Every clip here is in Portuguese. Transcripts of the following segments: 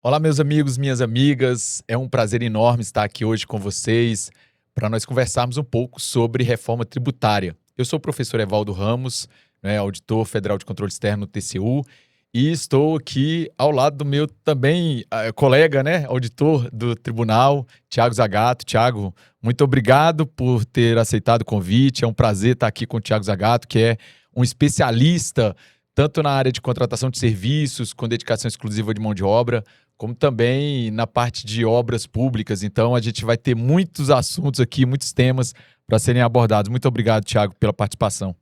Olá, meus amigos, minhas amigas. É um prazer enorme estar aqui hoje com vocês para nós conversarmos um pouco sobre reforma tributária. Eu sou o professor Evaldo Ramos, né, auditor federal de controle externo no TCU, e estou aqui ao lado do meu também colega, né, auditor do tribunal, Tiago Zagato. Tiago, muito obrigado por ter aceitado o convite. É um prazer estar aqui com o Tiago Zagato, que é um especialista tanto na área de contratação de serviços, com dedicação exclusiva de mão de obra, como também na parte de obras públicas. Então, a gente vai ter muitos assuntos aqui, muitos temas para serem abordados. Muito obrigado, Tiago, pela participação.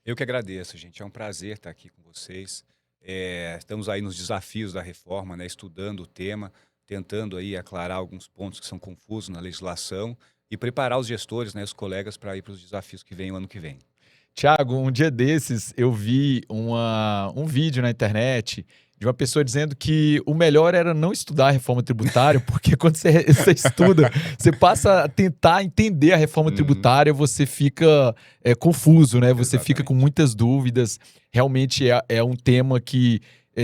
Eu que agradeço, gente. É um prazer estar aqui com vocês. Estamos aí nos desafios da reforma, né, estudando o tema, tentando aí aclarar alguns pontos que são confusos na legislação e preparar os gestores, né, os colegas para ir para os desafios que vêm o ano que vem. Tiago, um dia desses eu vi um vídeo na internet de uma pessoa dizendo que o melhor era não estudar a reforma tributária, porque quando você estuda, você passa a tentar entender a reforma Uhum, tributária, você fica confuso, né? Você fica com exatamente. muitas dúvidas. Realmente é um tema que,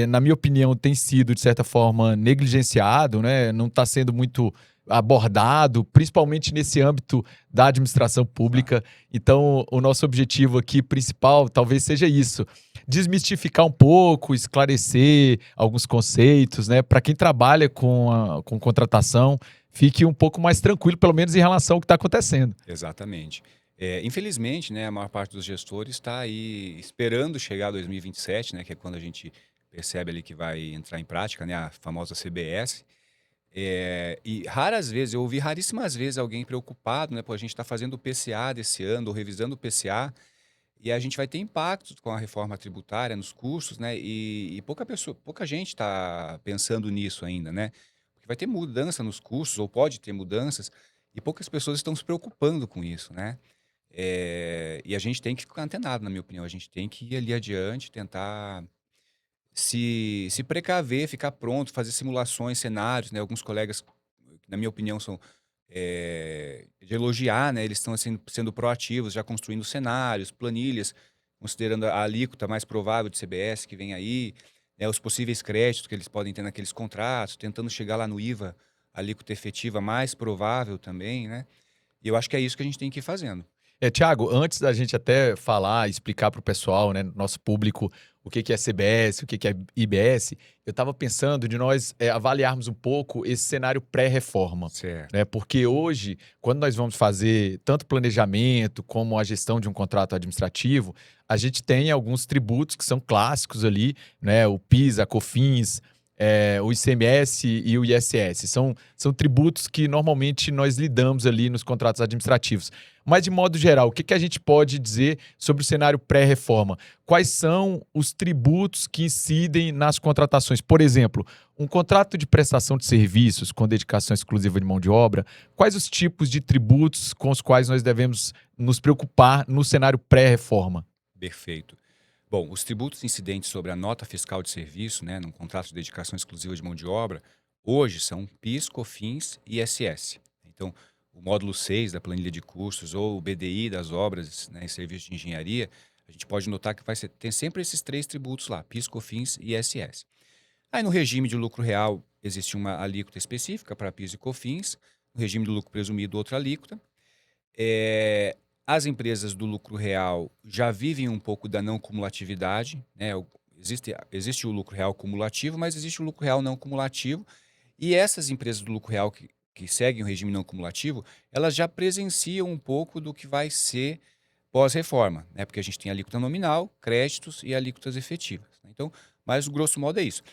na minha opinião, tem sido, de certa forma, negligenciado, né? Não está sendo muito abordado, principalmente nesse âmbito da administração Exato. pública. Então, o nosso objetivo aqui principal talvez seja isso: desmistificar um pouco, esclarecer alguns conceitos, né? Para quem trabalha com contratação, fique um pouco mais tranquilo, pelo menos em relação ao que está acontecendo. Exatamente. Infelizmente, né, a maior parte dos gestores está aí esperando chegar 2027, né, que é quando a gente percebe ali que vai entrar em prática, né, a famosa CBS. E raras vezes, eu ouvi raríssimas vezes alguém preocupado, né? Pô, a gente está fazendo o PCA desse ano, ou revisando o PCA, e a gente vai ter impactos com a reforma tributária nos custos, né? E pouca gente está pensando nisso ainda, né? Porque vai ter mudança nos custos, ou pode ter mudanças, e poucas pessoas estão se preocupando com isso, né? E a gente tem que ficar antenado, na minha opinião. A gente tem que ir ali adiante, tentar se precaver, ficar pronto, fazer simulações, cenários, né? Alguns colegas, na minha opinião, são de elogiar, né? Eles estão assim, sendo proativos, já construindo cenários, planilhas, considerando a alíquota mais provável de CBS que vem aí, né? Os possíveis créditos que eles podem ter naqueles contratos, tentando chegar lá no IVA, a alíquota efetiva mais provável também, né? E eu acho que é isso que a gente tem que ir fazendo. Tiago, antes da gente até falar, explicar para o pessoal, né, nosso público, o que que é CBS, o que que é IBS, eu estava pensando de nós avaliarmos um pouco esse cenário pré-reforma. Certo. Né? Porque hoje, quando nós vamos fazer tanto planejamento como a gestão de um contrato administrativo, a gente tem alguns tributos que são clássicos ali, né? O PIS, a COFINS, o ICMS e o ISS. São tributos que normalmente nós lidamos ali nos contratos administrativos. Mas, de modo geral, o que que a gente pode dizer sobre o cenário pré-reforma? Quais são os tributos que incidem nas contratações? Por exemplo, um contrato de prestação de serviços com dedicação exclusiva de mão de obra, quais os tipos de tributos com os quais nós devemos nos preocupar no cenário pré-reforma? Perfeito. Bom, os tributos incidentes sobre a nota fiscal de serviço, né, num contrato de dedicação exclusiva de mão de obra, hoje são PIS, COFINS e ISS. Então, o módulo 6 da planilha de custos ou o BDI das obras, né, e serviços de engenharia, a gente pode notar que tem sempre esses três tributos lá, PIS, COFINS e ISS. Aí no regime de lucro real existe uma alíquota específica para PIS e COFINS, no regime do lucro presumido outra alíquota. As empresas do lucro real já vivem um pouco da não cumulatividade, né? Existe o lucro real cumulativo, mas existe o lucro real não cumulativo. E essas empresas do lucro real que seguem o regime não cumulativo, elas já presenciam um pouco do que vai ser pós-reforma, né? Porque a gente tem alíquota nominal, créditos e alíquotas efetivas, né? Então, mas grosso modo é isso.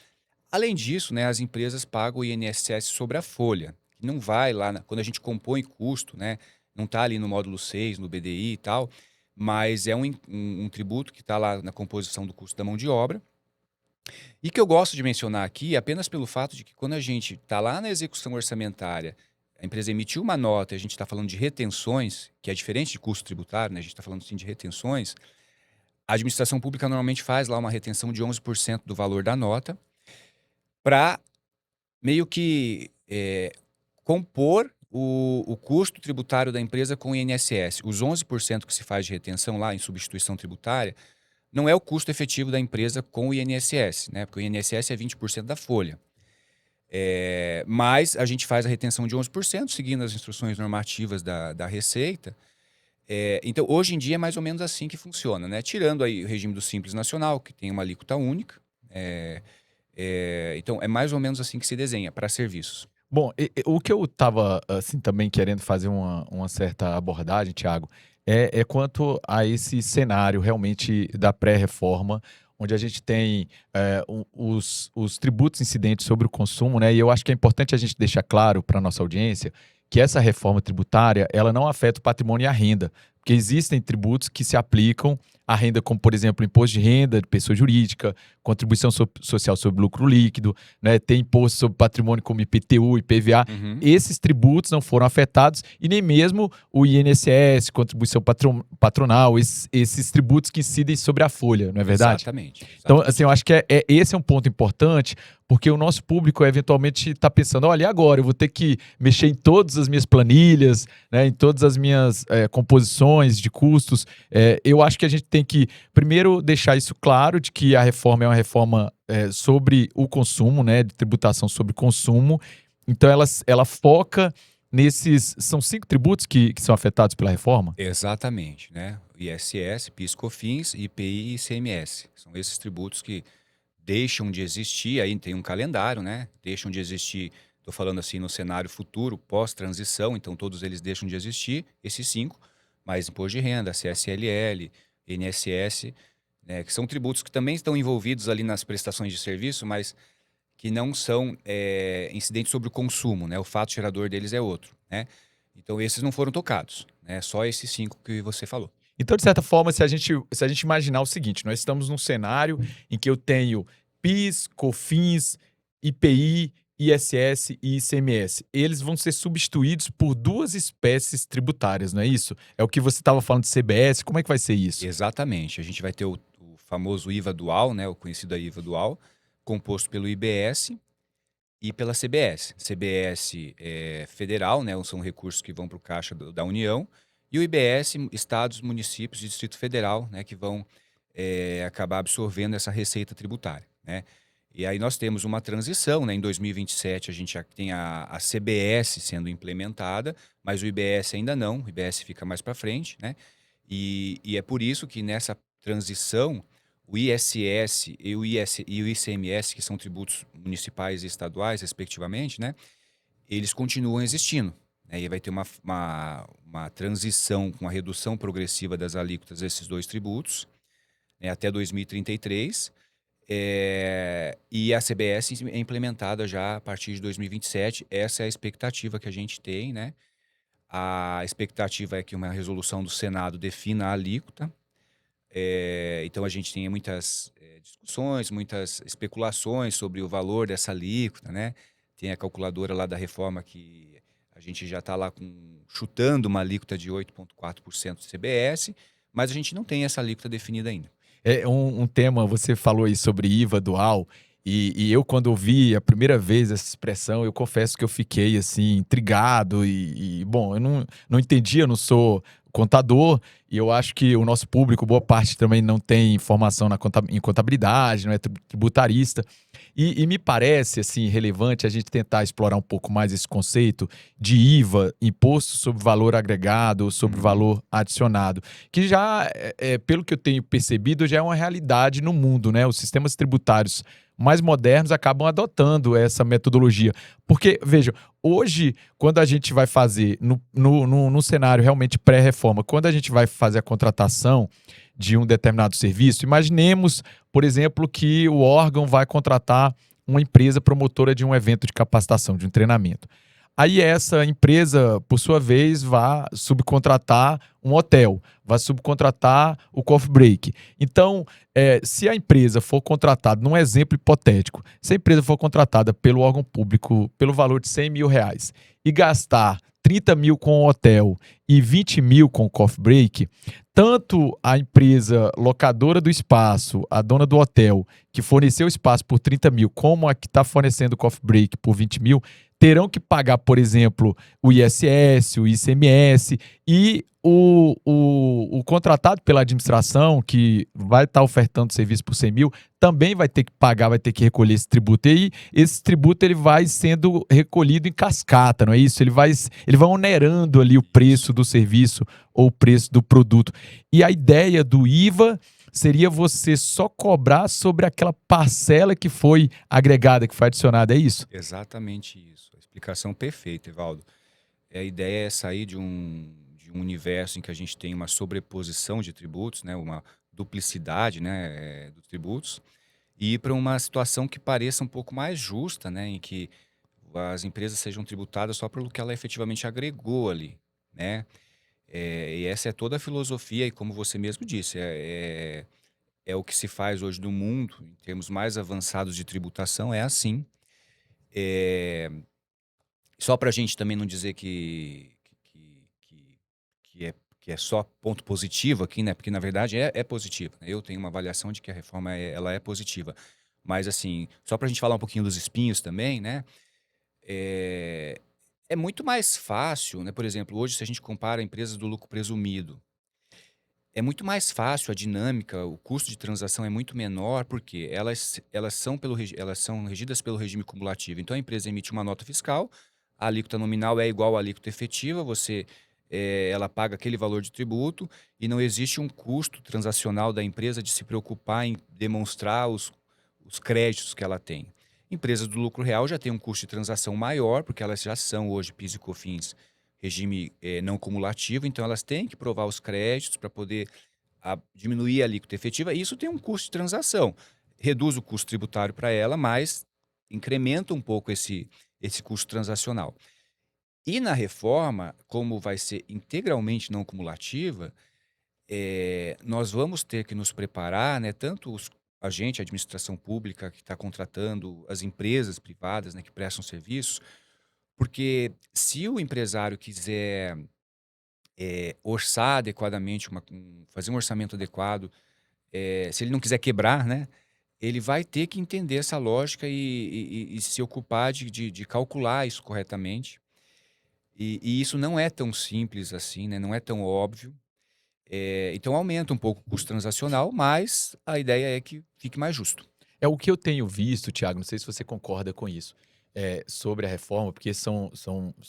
Além disso, né, as empresas pagam o INSS sobre a folha, que não vai lá, quando a gente compõe custo, né, não está ali no módulo 6, no BDI e tal, mas é um tributo que está lá na composição do custo da mão de obra. E que eu gosto de mencionar aqui apenas pelo fato de que quando a gente está lá na execução orçamentária, a empresa emitiu uma nota, a gente está falando de retenções, que é diferente de custo tributário, né, a gente está falando sim de retenções, a administração pública normalmente faz lá uma retenção de 11% do valor da nota para meio que compor o custo tributário da empresa com o INSS. Os 11% que se faz de retenção lá em substituição tributária não é o custo efetivo da empresa com o INSS, né? Porque o INSS é 20% da folha. Mas a gente faz a retenção de 11%, seguindo as instruções normativas da Receita. Então, hoje em dia é mais ou menos assim que funciona, né? Tirando aí o regime do Simples Nacional, que tem uma alíquota única. Então, é mais ou menos assim que se desenha para serviços. Bom, o que eu estava assim, também querendo fazer uma certa abordagem, Thiago, é quanto a esse cenário realmente da pré-reforma, onde a gente tem os tributos incidentes sobre o consumo, né? E eu acho que é importante a gente deixar claro para a nossa audiência que essa reforma tributária ela não afeta o patrimônio e a renda, porque existem tributos que se aplicam à renda, como, por exemplo, o imposto de renda de pessoa jurídica, contribuição social sobre lucro líquido, né, tem imposto sobre patrimônio como IPTU, IPVA. Uhum. Esses tributos não foram afetados e nem mesmo o INSS, contribuição patronal, esses tributos que incidem sobre a folha, não é verdade? Exatamente. Então, assim, eu acho que esse é um ponto importante, porque o nosso público eventualmente está pensando, olha, e agora? Eu vou ter que mexer em todas as minhas planilhas, né, em todas as minhas composições de custos. Eu acho que a gente tem que, primeiro, deixar isso claro, de que a reforma é uma reforma sobre o consumo, né, de tributação sobre consumo. Então, ela foca nesses... São 5 tributos que são afetados pela reforma? Exatamente, né? ISS, PIS, COFINS, IPI e ICMS. São esses tributos que deixam de existir, aí tem um calendário, né? Deixam de existir, estou falando assim no cenário futuro, pós-transição, então todos eles deixam de existir, esses 5, mais imposto de renda, CSLL, INSS, né? Que são tributos que também estão envolvidos ali nas prestações de serviço, mas que não são incidentes sobre o consumo, né? O fato gerador deles é outro, né? Então esses não foram tocados, né? Só esses 5 que você falou. Então, de certa forma, se a gente imaginar o seguinte, nós estamos num cenário em que eu tenho PIS, COFINS, IPI, ISS e ICMS. Eles vão ser substituídos por 2 espécies tributárias, não é isso? É o que você estava falando de CBS, como é que vai ser isso? Exatamente. A gente vai ter o famoso IVA dual, né? O conhecido IVA dual, composto pelo IBS e pela CBS. CBS é federal, né? São recursos que vão para o caixa da União. E o IBS, estados, municípios e Distrito Federal, né? Que vão acabar absorvendo essa receita tributária, né? E aí nós temos uma transição, né? Em 2027 a gente já tem a CBS sendo implementada, mas o IBS ainda não, o IBS fica mais para frente, né? E é por isso que nessa transição o ISS e o ICMS, que são tributos municipais e estaduais, respectivamente, né? Eles continuam existindo, né? E vai ter uma transição com a redução progressiva das alíquotas desses 2 tributos, né? Até 2033. E a CBS é implementada já a partir de 2027. Essa é a expectativa que a gente tem, né? A expectativa é que uma resolução do Senado defina a alíquota. Então a gente tem muitas discussões, muitas especulações sobre o valor dessa alíquota, né? Tem a calculadora lá da reforma que a gente já está lá chutando uma alíquota de 8,4% do CBS, mas a gente não tem essa alíquota definida ainda. É um tema, você falou aí sobre IVA dual, e eu quando ouvi a primeira vez essa expressão, eu confesso que eu fiquei assim, intrigado bom, eu não entendi, eu não sou contador, e eu acho que o nosso público, boa parte também não tem formação em contabilidade, não é tributarista, e me parece assim relevante a gente tentar explorar um pouco mais esse conceito de IVA, imposto sobre valor agregado, sobre valor adicionado, que já, pelo que eu tenho percebido, já é uma realidade no mundo, né? Os sistemas tributários mais modernos acabam adotando essa metodologia. Porque, veja, hoje, quando a gente vai fazer, no cenário realmente pré-reforma, quando a gente vai fazer a contratação de um determinado serviço, imaginemos, por exemplo, que o órgão vai contratar uma empresa promotora de um evento de capacitação, de um treinamento. Aí essa empresa, por sua vez, vai subcontratar um hotel, vai subcontratar o coffee break. Então, se a empresa for contratada, num exemplo hipotético, se a empresa for contratada pelo órgão público pelo valor de R$100 mil e gastar 30 mil com o hotel e 20 mil com o coffee break, tanto a empresa locadora do espaço, a dona do hotel, que forneceu o espaço por 30 mil, como a que está fornecendo o coffee break por 20 mil, terão que pagar, por exemplo, o ISS, o ICMS e o contratado pela administração, que vai estar ofertando serviço por 100 mil, também vai ter que pagar, vai ter que recolher esse tributo. E aí, esse tributo ele vai sendo recolhido em cascata, não é isso? Ele vai onerando ali o preço do serviço ou o preço do produto. E a ideia do IVA seria você só cobrar sobre aquela parcela que foi agregada, que foi adicionada, é isso? Exatamente isso. A explicação perfeita, Evaldo. A ideia é sair de um universo em que a gente tem uma sobreposição de tributos, né, uma duplicidade, né, dos tributos, e ir para uma situação que pareça um pouco mais justa, né, em que as empresas sejam tributadas só pelo que ela efetivamente agregou ali, né? E essa é toda a filosofia, e como você mesmo disse, é o que se faz hoje no mundo, em termos mais avançados de tributação, é assim. É, Só para a gente também não dizer que é só ponto positivo aqui, né? Porque na verdade é positivo, né? Eu tenho uma avaliação de que a reforma ela é positiva. Mas assim, só para a gente falar um pouquinho dos espinhos também, né? É, é muito mais fácil, né? Por exemplo, hoje se a gente compara empresas do lucro presumido, é muito mais fácil a dinâmica, o custo de transação é muito menor, porque elas são regidas pelo regime cumulativo. Então a empresa emite uma nota fiscal, a alíquota nominal é igual à alíquota efetiva, ela paga aquele valor de tributo e não existe um custo transacional da empresa de se preocupar em demonstrar os créditos que ela tem. Empresas do lucro real já têm um custo de transação maior, porque elas já são hoje PIS e COFINS regime não cumulativo, então elas têm que provar os créditos para poder diminuir a alíquota efetiva, e isso tem um custo de transação. Reduz o custo tributário para ela, mas incrementa um pouco esse custo transacional. E na reforma, como vai ser integralmente não cumulativa, nós vamos ter que nos preparar, né, tanto a gente, a administração pública que está contratando, as empresas privadas, né, que prestam serviços, porque se o empresário quiser orçar adequadamente, fazer um orçamento adequado, se ele não quiser quebrar, né, ele vai ter que entender essa lógica e se ocupar de calcular isso corretamente. E isso não é tão simples assim, né, não é tão óbvio. Então aumenta um pouco o custo transacional, mas a ideia é que fique mais justo. É o que eu tenho visto, Thiago, não sei se você concorda com isso, sobre a reforma, porque são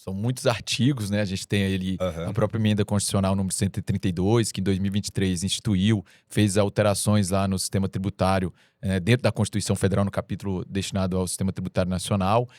muitos artigos, né? A gente tem ali a Aham. própria emenda constitucional número 132, que em 2023 instituiu, fez alterações lá no sistema tributário, dentro da Constituição Federal, no capítulo destinado ao sistema tributário nacional,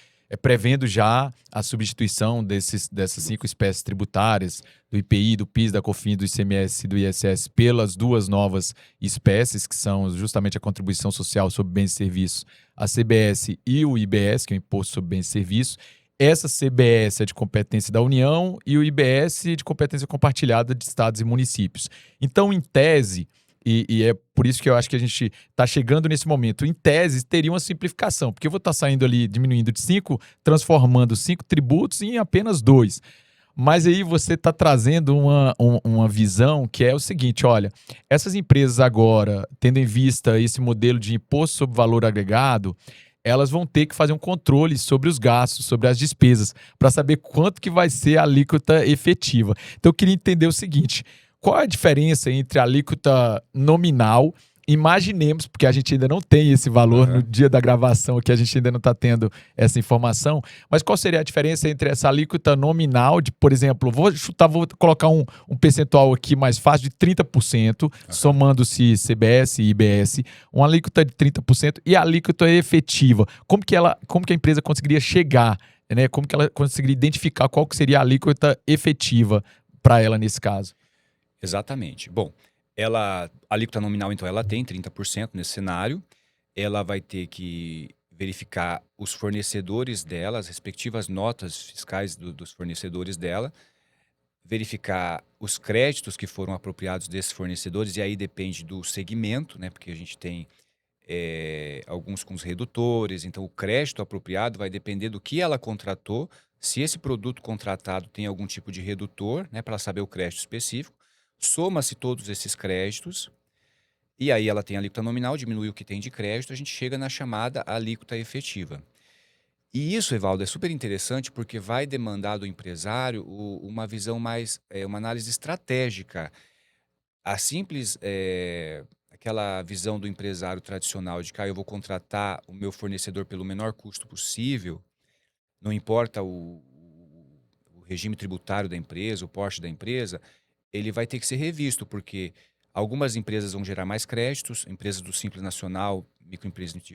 prevendo já a substituição dessas 5 espécies tributárias, do IPI, do PIS, da COFINS, do ICMS e do ISS, pelas 2 novas espécies, que são justamente a contribuição social sobre bens e serviços, a CBS e o IBS, que é o Imposto sobre Bens e Serviços. Essa CBS é de competência da União e o IBS de competência compartilhada de estados e municípios. Então, em tese, e é por isso que eu acho que a gente está chegando nesse momento, em tese, teria uma simplificação, porque eu vou estar saindo ali, diminuindo de 5, transformando 5 tributos em apenas 2. Mas aí você está trazendo uma visão que é o seguinte: olha, essas empresas agora, tendo em vista esse modelo de imposto sobre valor agregado, elas vão ter que fazer um controle sobre os gastos, sobre as despesas, para saber quanto que vai ser a alíquota efetiva. Então eu queria entender o seguinte: qual é a diferença entre a alíquota nominal? Imaginemos, porque a gente ainda não tem esse valor no Aham. dia da gravação, aqui a gente ainda não está tendo essa informação, mas qual seria a diferença entre essa alíquota nominal de, por exemplo, vou colocar um percentual aqui mais fácil de 30%, Aham. somando-se CBS e IBS, uma alíquota de 30% e a alíquota efetiva. Como que a empresa conseguiria chegar, né? Como que ela conseguiria identificar qual que seria a alíquota efetiva para ela nesse caso? Exatamente. Bom, a alíquota nominal, então, ela tem 30% nesse cenário. Ela vai ter que verificar os fornecedores dela, as respectivas notas fiscais dos fornecedores dela, verificar os créditos que foram apropriados desses fornecedores, e aí depende do segmento, né? Porque a gente tem alguns com os redutores, então o crédito apropriado vai depender do que ela contratou, se esse produto contratado tem algum tipo de redutor, né, para saber o crédito específico, soma-se todos esses créditos, e aí ela tem a alíquota nominal, diminui o que tem de crédito, a gente chega na chamada alíquota efetiva. E isso, Evaldo, é super interessante porque vai demandar do empresário uma visão mais, uma análise estratégica. A simples, aquela visão do empresário tradicional de que eu vou contratar o meu fornecedor pelo menor custo possível, não importa o regime tributário da empresa, o porte da empresa, ele vai ter que ser revisto, porque algumas empresas vão gerar mais créditos, empresas do Simples Nacional,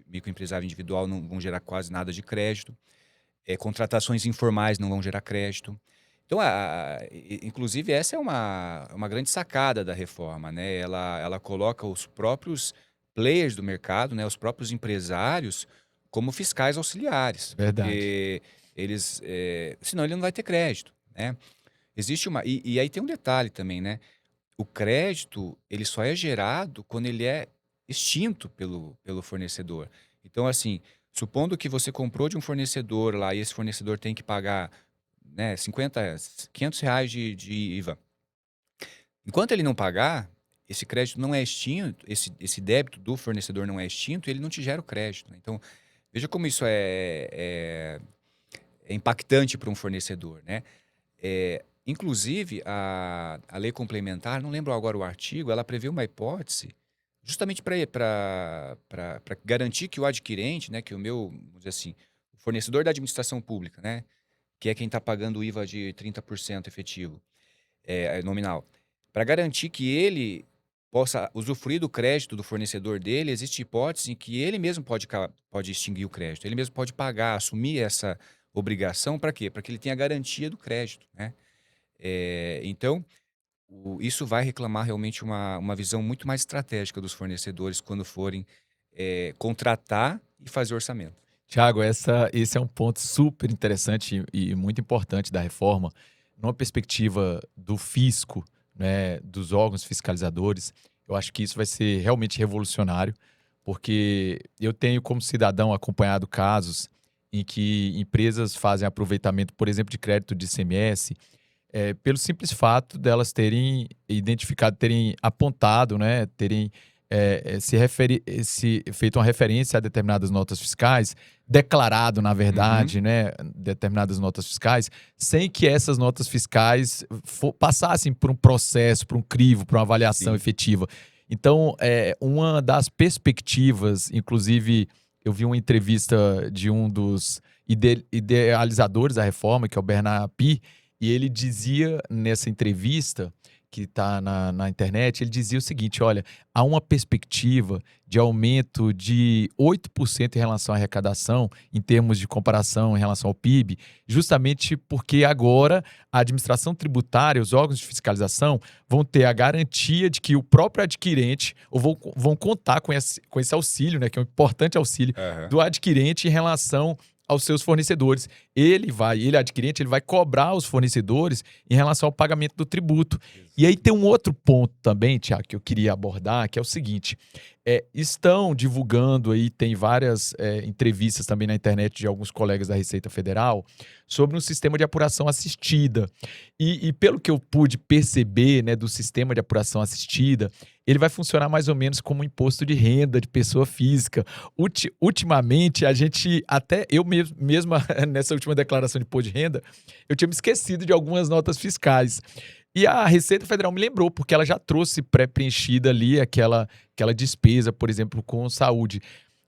microempresário individual não vão gerar quase nada de crédito, contratações informais não vão gerar crédito. Então, inclusive, essa é uma grande sacada da reforma, né? Ela coloca os próprios players do mercado, né, os próprios empresários, como fiscais auxiliares, Verdade. porque eles, senão ele não vai ter crédito, né? Existe e aí tem um detalhe também, né? O crédito, ele só é gerado quando ele é extinto pelo fornecedor. Então, assim, supondo que você comprou de um fornecedor lá e esse fornecedor tem que pagar, né, 50, R$ 500 de IVA. Enquanto ele não pagar, esse crédito não é extinto, esse débito do fornecedor não é extinto, ele não te gera o crédito, né? Então, veja como isso é impactante para um fornecedor, né? Inclusive, a lei complementar, não lembro agora o artigo, ela prevê uma hipótese justamente para garantir que o adquirente, né, que o meu, vamos dizer assim, o fornecedor da administração pública, né, que é quem está pagando o IVA de 30% efetivo, nominal, para garantir que ele possa usufruir do crédito do fornecedor dele, existe hipótese em que ele mesmo pode extinguir o crédito, ele mesmo pode pagar, assumir essa obrigação para quê? Para que ele tenha a garantia do crédito, né? Então, isso vai reclamar realmente uma visão muito mais estratégica dos fornecedores quando forem contratar e fazer orçamento. Tiago, esse é um ponto super interessante e muito importante da reforma, numa perspectiva do fisco, né, dos órgãos fiscalizadores. Eu acho que isso vai ser realmente revolucionário, porque eu tenho, como cidadão, acompanhado casos em que empresas fazem aproveitamento, por exemplo, de crédito de ICMS, pelo simples fato delas terem identificado, terem apontado, né, terem feito uma referência a determinadas notas fiscais, declarado, na Uhum. verdade, né, determinadas notas fiscais, sem que essas notas fiscais passassem por um processo, por um crivo, por uma avaliação Sim. efetiva. Então, uma das perspectivas, inclusive, eu vi uma entrevista de um dos idealizadores da reforma, que é o Bernard Pi, e ele dizia nessa entrevista, que está na internet, ele dizia o seguinte: olha, há uma perspectiva de aumento de 8% em relação à arrecadação, em termos de comparação em relação ao PIB, justamente porque agora a administração tributária, os órgãos de fiscalização, vão ter a garantia de que o próprio adquirente, ou vão contar com esse auxílio, né, que é um importante auxílio Aham. do adquirente em relação aos seus fornecedores. Ele adquirente, ele vai cobrar os fornecedores em relação ao pagamento do tributo. E aí tem um Exatamente. outro ponto também, Tiago, que eu queria abordar, que é o seguinte: estão divulgando aí, tem várias entrevistas também na internet de alguns colegas da Receita Federal sobre um sistema de apuração assistida. E pelo que eu pude perceber, né, do sistema de apuração assistida, ele vai funcionar mais ou menos como um imposto de renda de pessoa física. Ultimamente, a gente, até eu mesma, nessa última declaração de imposto de renda, eu tinha me esquecido de algumas notas fiscais. E a Receita Federal me lembrou, porque ela já trouxe pré-preenchida ali aquela despesa, por exemplo, com saúde.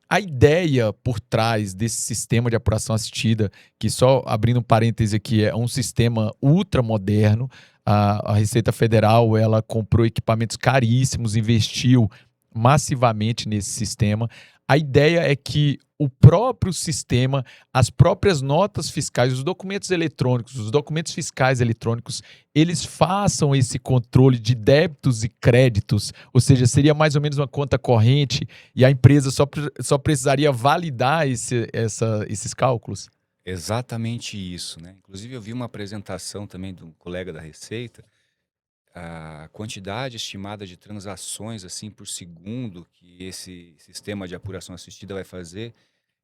A ideia por trás desse sistema de apuração assistida, que só abrindo um parêntese aqui, é um sistema ultra moderno. A Receita Federal, ela comprou equipamentos caríssimos, investiu massivamente nesse sistema. A ideia é que o próprio sistema, as próprias notas fiscais, os documentos eletrônicos, os documentos fiscais eletrônicos, eles façam esse controle de débitos e créditos, ou seja, seria mais ou menos uma conta corrente e a empresa só precisaria validar esses cálculos? Exatamente isso, né? Inclusive, eu vi uma apresentação também de um colega da Receita, a quantidade estimada de transações assim por segundo que esse sistema de apuração assistida vai fazer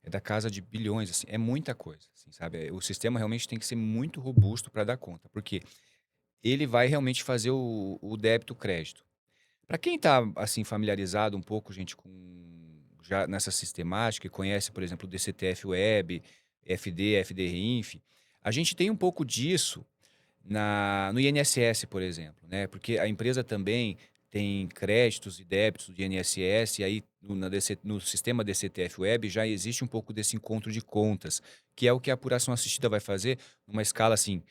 é da casa de bilhões, assim, é muita coisa, assim, sabe? O sistema realmente tem que ser muito robusto para dar conta, porque ele vai realmente fazer o débito-crédito. Para quem está assim familiarizado um pouco, gente, com já nessa sistemática e conhece, por exemplo, o DCTF Web, FD, FDRINF. A gente tem um pouco disso no INSS, por exemplo, né? Porque a empresa também tem créditos e débitos do INSS, e aí no sistema DCTF Web já existe um pouco desse encontro de contas, que é o que a apuração assistida vai fazer numa escala assim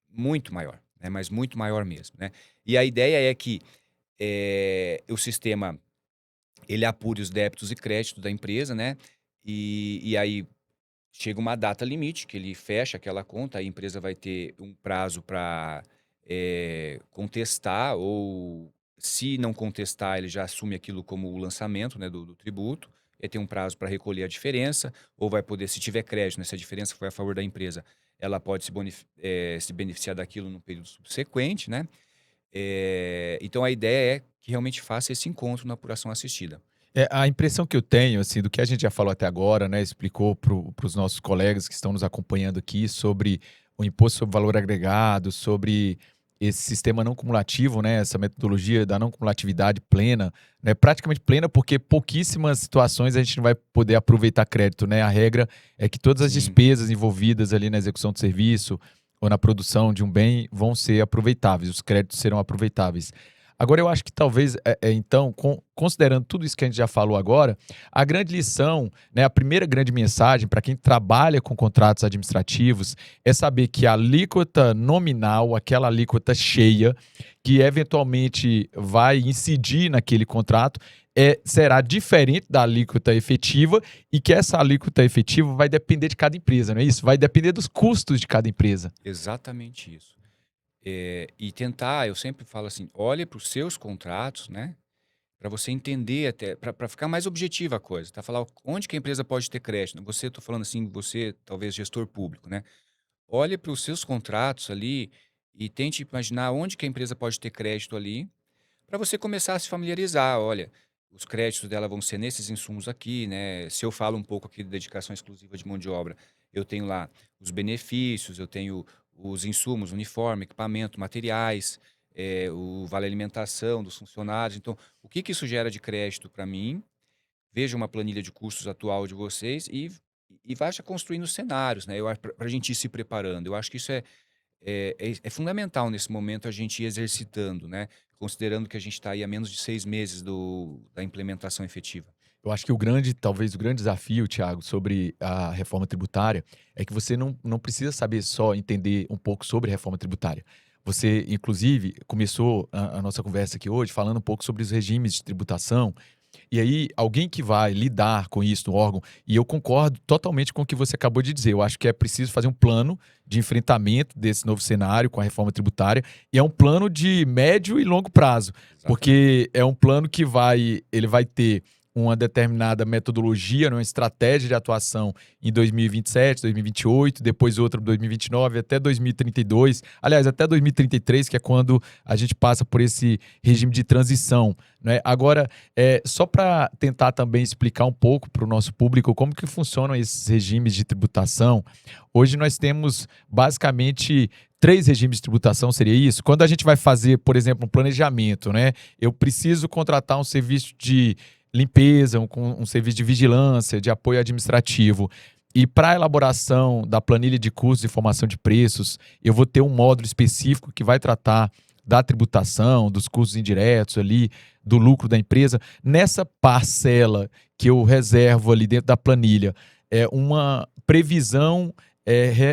muito maior, né? Mas muito maior mesmo, né? E a ideia é que o sistema ele apure os débitos e créditos da empresa, né? E aí chega uma data limite que ele fecha aquela conta, a empresa vai ter um prazo para contestar, ou se não contestar, ele já assume aquilo como o lançamento, né, do tributo. Ele tem um prazo para recolher a diferença, ou vai poder, se tiver crédito, né, se a diferença foi a favor da empresa, ela pode se beneficiar daquilo no período subsequente, né? Então a ideia é que realmente faça esse encontro na apuração assistida. A impressão que eu tenho, assim, do que a gente já falou até agora, né, explicou para os nossos colegas que estão nos acompanhando aqui sobre o imposto sobre valor agregado, sobre esse sistema não cumulativo, né, essa metodologia da não cumulatividade plena, né, praticamente plena, porque pouquíssimas situações a gente não vai poder aproveitar crédito, né? A regra é que todas as Sim. despesas envolvidas ali na execução do serviço ou na produção de um bem vão ser aproveitáveis, os créditos serão aproveitáveis. Agora, eu acho que talvez, então, considerando tudo isso que a gente já falou agora, a grande lição, né, a primeira grande mensagem para quem trabalha com contratos administrativos é saber que a alíquota nominal, aquela alíquota cheia, que eventualmente vai incidir naquele contrato, será diferente da alíquota efetiva e que essa alíquota efetiva vai depender de cada empresa, não é isso? Vai depender dos custos de cada empresa. Exatamente isso. E tentar, eu sempre falo assim, olhe para os seus contratos, né? Para você entender até, para ficar mais objetiva a coisa, tá? Falar onde que a empresa pode ter crédito. Você, estou falando assim, você, talvez gestor público, né? Olhe para os seus contratos ali e tente imaginar onde que a empresa pode ter crédito ali, para você começar a se familiarizar. Olha, os créditos dela vão ser nesses insumos aqui, né? Se eu falo um pouco aqui de dedicação exclusiva de mão de obra, eu tenho lá os benefícios, eu tenho os insumos, uniforme, equipamento, materiais, o vale alimentação dos funcionários. Então, o que que isso gera de crédito para mim? Veja uma planilha de custos atual de vocês e vá já construindo cenários, né? Para a gente ir se preparando. Eu acho que isso é fundamental nesse momento a gente ir exercitando, né? Considerando que a gente está aí há menos de 6 meses da implementação efetiva. Eu acho que talvez o grande desafio, Thiago, sobre a reforma tributária é que você não precisa saber só entender um pouco sobre reforma tributária. Você, inclusive, começou a nossa conversa aqui hoje falando um pouco sobre os regimes de tributação. E aí, alguém que vai lidar com isso no órgão, e eu concordo totalmente com o que você acabou de dizer. Eu acho que é preciso fazer um plano de enfrentamento desse novo cenário com a reforma tributária, e é um plano de médio e longo prazo, Exatamente. porque é um plano que ele vai ter uma determinada metodologia, né, uma estratégia de atuação em 2027, 2028, depois outra em 2029 até 2032. Aliás, até 2033, que é quando a gente passa por esse regime de transição, né? Agora, só para tentar também explicar um pouco para o nosso público como que funcionam esses regimes de tributação, hoje nós temos basicamente três regimes de tributação, seria isso? Quando a gente vai fazer, por exemplo, um planejamento, né? Eu preciso contratar um serviço de limpeza, um serviço de vigilância, de apoio administrativo. E para a elaboração da planilha de custos e formação de preços, eu vou ter um módulo específico que vai tratar da tributação, dos custos indiretos ali, do lucro da empresa. Nessa parcela que eu reservo ali dentro da planilha, é uma previsão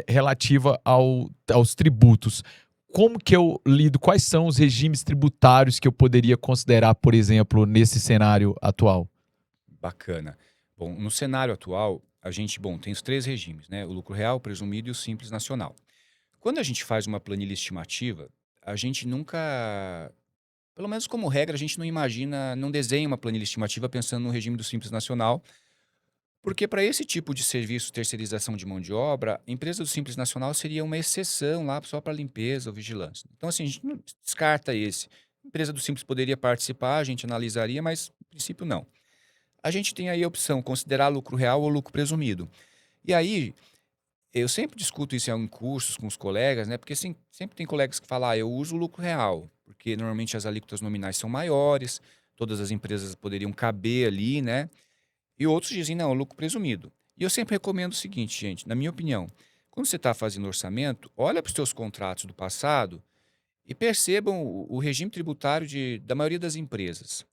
relativa aos tributos. Como que eu lido? Quais são os regimes tributários que eu poderia considerar, por exemplo, nesse cenário atual? Bacana. Bom, no cenário atual, a gente, bom, tem os três regimes, né? O lucro real, o presumido e o simples nacional. Quando a gente faz uma planilha estimativa, a gente nunca, pelo menos como regra, a gente não imagina, não desenha uma planilha estimativa pensando no regime do simples nacional, porque para esse tipo de serviço, terceirização de mão de obra, a empresa do Simples Nacional seria uma exceção lá só para limpeza ou vigilância. Então, assim, a gente não descarta esse. A empresa do Simples poderia participar, a gente analisaria, mas, no princípio, não. A gente tem aí a opção, considerar lucro real ou lucro presumido. E aí, eu sempre discuto isso em cursos com os colegas, né? Porque assim, sempre tem colegas que falam, eu uso o lucro real, porque normalmente as alíquotas nominais são maiores, todas as empresas poderiam caber ali, né? E outros dizem, não, lucro presumido. E eu sempre recomendo o seguinte, gente, na minha opinião, quando você está fazendo orçamento, olha para os seus contratos do passado e percebam o regime tributário da maioria das empresas.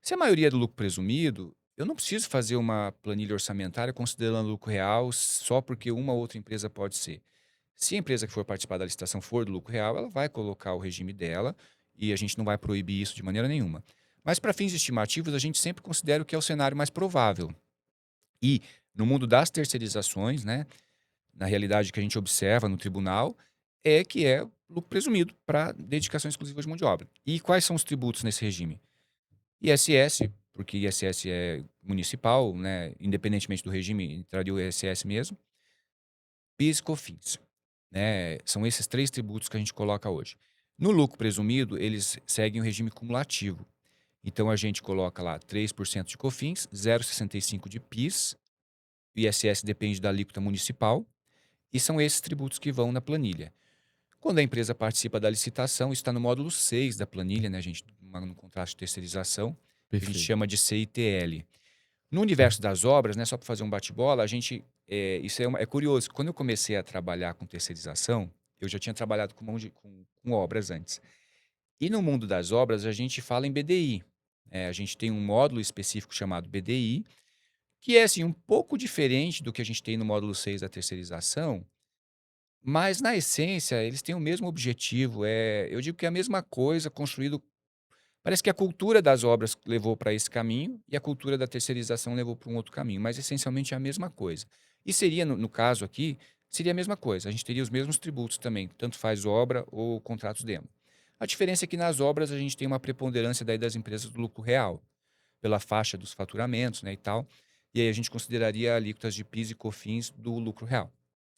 Se a maioria é do lucro presumido, eu não preciso fazer uma planilha orçamentária considerando o lucro real só porque uma ou outra empresa pode ser. Se a empresa que for participar da licitação for do lucro real, ela vai colocar o regime dela e a gente não vai proibir isso de maneira nenhuma. Mas para fins estimativos, a gente sempre considera o que é o cenário mais provável. E no mundo das terceirizações, né, na realidade que a gente observa no tribunal, é que é lucro presumido para dedicação exclusiva de mão de obra. E quais são os tributos nesse regime? ISS, porque ISS é municipal, né, independentemente do regime, entraria o ISS mesmo. PIS e COFINS. Né, são esses 3 tributos que a gente coloca hoje. No lucro presumido, eles seguem o regime cumulativo. Então, a gente coloca lá 3% de COFINS, 0,65% de PIS, o ISS depende da alíquota municipal, e são esses tributos que vão na planilha. Quando a empresa participa da licitação, está no módulo 6 da planilha, né, gente, no contrato de terceirização, que a gente Perfeito. chama de CITL. No universo das obras, né, só para fazer um bate-bola, a gente. Isso é curioso. Quando eu comecei a trabalhar com terceirização, eu já tinha trabalhado com obras antes. E no mundo das obras, a gente fala em BDI. A gente tem um módulo específico chamado BDI, que é assim, um pouco diferente do que a gente tem no módulo 6 da terceirização, mas na essência eles têm o mesmo objetivo. Eu digo que é a mesma coisa construído. Parece que a cultura das obras levou para esse caminho e a cultura da terceirização levou para um outro caminho, mas essencialmente é a mesma coisa. E seria, no caso aqui, seria a mesma coisa. A gente teria os mesmos tributos também, tanto faz obra ou contratos demo. A diferença é que nas obras a gente tem uma preponderância daí das empresas do lucro real, pela faixa dos faturamentos, né, e tal. E aí a gente consideraria alíquotas de PIS e COFINS do lucro real.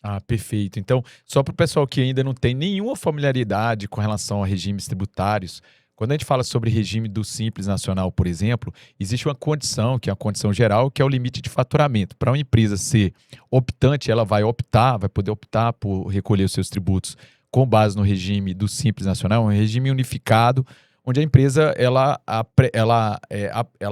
Ah, perfeito. Então, só para o pessoal que ainda não tem nenhuma familiaridade com relação a regimes tributários, quando a gente fala sobre regime do Simples Nacional, por exemplo, existe uma condição, que é a condição geral, que é o limite de faturamento. Para uma empresa ser optante, ela vai optar, vai poder optar por recolher os seus tributos com base no regime do Simples Nacional, um regime unificado, onde a empresa ela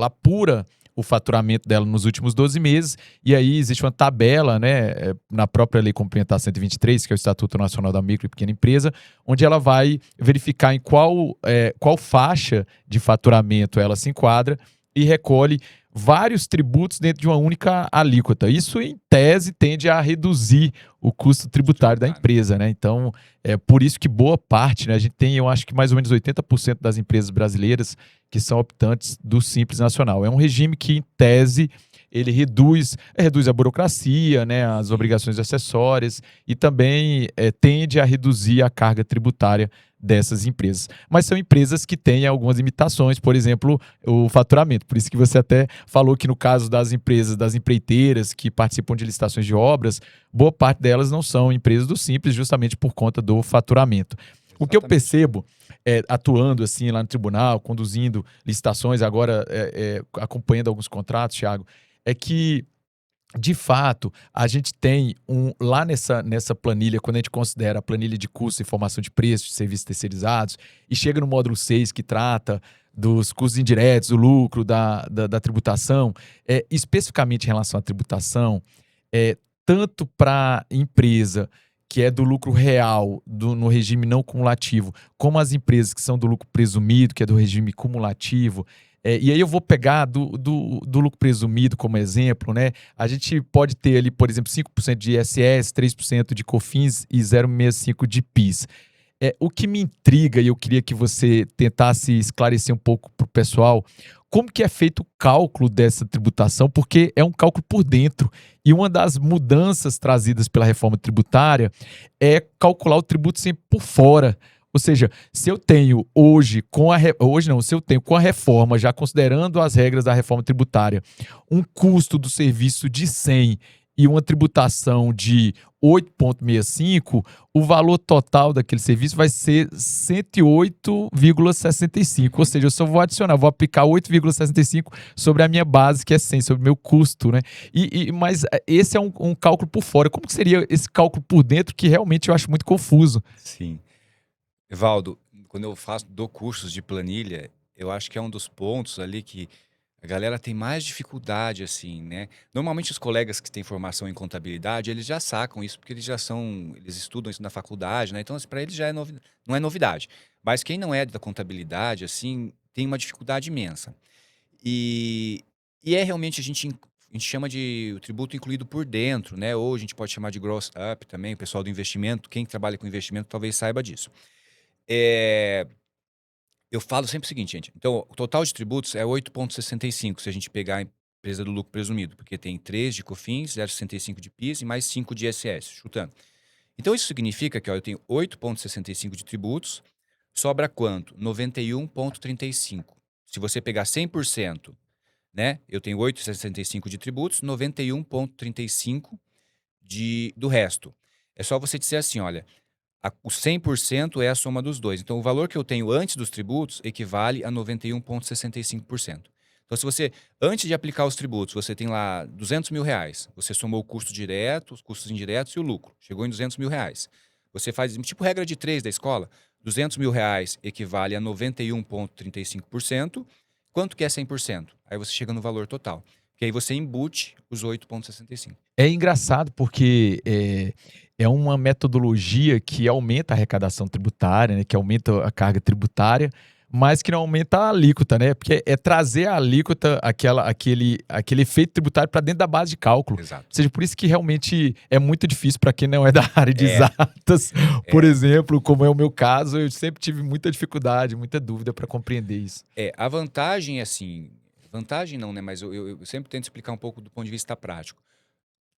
apura o faturamento dela nos últimos 12 meses, e aí existe uma tabela, né, na própria Lei Complementar 123, que é o Estatuto Nacional da Micro e Pequena Empresa, onde ela vai verificar em qual faixa de faturamento ela se enquadra e recolhe vários tributos dentro de uma única alíquota. Isso, em tese, tende a reduzir o custo tributário da empresa, né? Então, é por isso que boa parte, né, a gente tem, eu acho que mais ou menos 80% das empresas brasileiras que são optantes do Simples Nacional. É um regime que, em tese, ele reduz a burocracia, né, as obrigações acessórias e também tende a reduzir a carga tributária dessas empresas. Mas são empresas que têm algumas limitações, por exemplo, o faturamento. Por isso que você até falou que no caso das empresas, das empreiteiras que participam de licitações de obras, boa parte delas não são empresas do Simples, justamente por conta do faturamento. O que eu percebo, atuando assim lá no tribunal, conduzindo licitações, agora acompanhando alguns contratos, Thiago, é que, de fato, a gente tem lá nessa planilha, quando a gente considera a planilha de custo e formação de preços de serviços terceirizados, e chega no módulo 6, que trata dos custos indiretos, do lucro, da tributação, especificamente em relação à tributação, tanto para a empresa que é do lucro real, no regime não cumulativo, como as empresas que são do lucro presumido, que é do regime cumulativo. E aí eu vou pegar do lucro presumido como exemplo, né? A gente pode ter ali, por exemplo, 5% de ISS, 3% de COFINS e 0,65% de PIS. O que me intriga, e eu queria que você tentasse esclarecer um pouco para o pessoal, como que é feito o cálculo dessa tributação, porque é um cálculo por dentro. E uma das mudanças trazidas pela reforma tributária é calcular o tributo sempre por fora. Ou seja, se eu tenho se eu tenho com a reforma, já considerando as regras da reforma tributária, um custo do serviço de 100 e uma tributação de 8,65, o valor total daquele serviço vai ser 108,65. Ou seja, eu só vou vou aplicar 8,65 sobre a minha base, que é 100, sobre o meu custo, né? Mas esse é um cálculo por fora. Como que seria esse cálculo por dentro, que realmente eu acho muito confuso? Sim. Evaldo, quando eu dou cursos de planilha, eu acho que é um dos pontos ali que A galera tem mais dificuldade, assim, né? Normalmente os colegas que têm formação em contabilidade, eles já sacam isso, porque eles estudam isso na faculdade, né? Então, assim, para eles já não é novidade. Mas quem não é da contabilidade, assim, tem uma dificuldade imensa. E, e é realmente, a gente chama de o tributo incluído por dentro, né? Ou a gente pode chamar de gross up também, o pessoal do investimento, quem trabalha com investimento talvez saiba disso. É, eu falo sempre o seguinte, gente. Então, o total de tributos é 8,65 se a gente pegar a empresa do lucro presumido, porque tem 3 de COFINS, 0,65 de PIS e mais 5 de ISS, chutando. Então, isso significa que ó, eu tenho 8,65 de tributos, sobra quanto? 91,35. Se você pegar 100%, né? Eu tenho 8,65 de tributos, 91,35 do resto. É só você dizer assim, olha, o 100% é a soma dos dois. Então, o valor que eu tenho antes dos tributos equivale a 91,65%. Então, se você, antes de aplicar os tributos, você tem lá R$ 200.000, você somou o custo direto, os custos indiretos e o lucro, chegou em R$ 200.000. Você faz, tipo regra de 3 da escola, R$ 200.000 equivale a 91,35%. Quanto que é 100%? Aí você chega no valor total, que aí você embute os 8,65. É engraçado porque é uma metodologia que aumenta a arrecadação tributária, né, que aumenta a carga tributária, mas que não aumenta a alíquota, né? Porque é trazer a alíquota, aquele efeito tributário para dentro da base de cálculo. Ou Exato. seja, por isso que realmente é muito difícil para quem não é da área de É, exatas, por é. exemplo, como é o meu caso, eu sempre tive muita dificuldade, muita dúvida para compreender isso. A vantagem, assim, vantagem não, né? Mas eu sempre tento explicar um pouco do ponto de vista prático.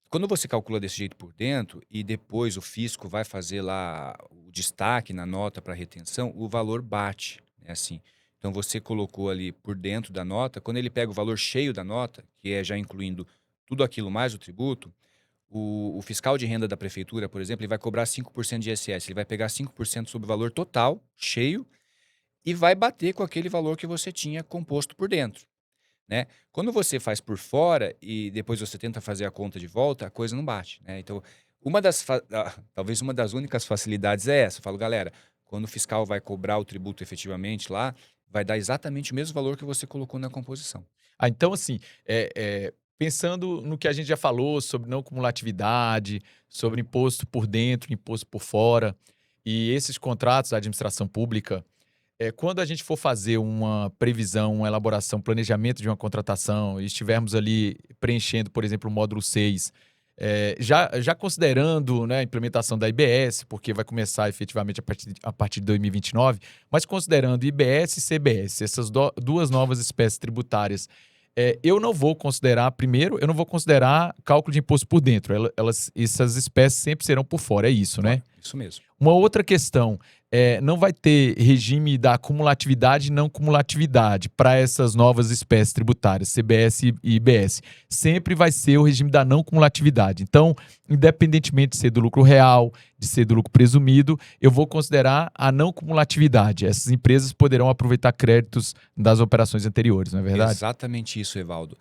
Quando você calcula desse jeito por dentro e depois o fisco vai fazer lá o destaque na nota para retenção, o valor bate, né? Assim. Então você colocou ali por dentro da nota, quando ele pega o valor cheio da nota, que é já incluindo tudo aquilo mais o tributo, o fiscal de renda da prefeitura, por exemplo, ele vai cobrar 5% de ISS, ele vai pegar 5% sobre o valor total, cheio, e vai bater com aquele valor que você tinha composto por dentro, né? Quando você faz por fora e depois você tenta fazer a conta de volta, a coisa não bate, né? Então, talvez uma das únicas facilidades é essa. Eu falo, galera, quando o fiscal vai cobrar o tributo efetivamente lá, vai dar exatamente o mesmo valor que você colocou na composição. Ah, então, assim, pensando no que a gente já falou sobre não cumulatividade, sobre imposto por dentro, imposto por fora, e esses contratos da administração pública, quando a gente for fazer uma previsão, uma elaboração, planejamento de uma contratação, e estivermos ali preenchendo, por exemplo, o módulo 6, já considerando, né, a implementação da IBS, porque vai começar efetivamente a partir de 2029, mas considerando IBS e CBS, essas duas novas espécies tributárias, eu não vou considerar, primeiro, eu não vou considerar cálculo de imposto por dentro. Essas espécies sempre serão por fora, é isso, né? Isso mesmo. Uma outra questão, não vai ter regime da cumulatividade e não cumulatividade para essas novas espécies tributárias, CBS e IBS. Sempre vai ser o regime da não cumulatividade. Então, independentemente de ser do lucro real, de ser do lucro presumido, eu vou considerar a não cumulatividade. Essas empresas poderão aproveitar créditos das operações anteriores, não é verdade? Exatamente isso, Evaldo.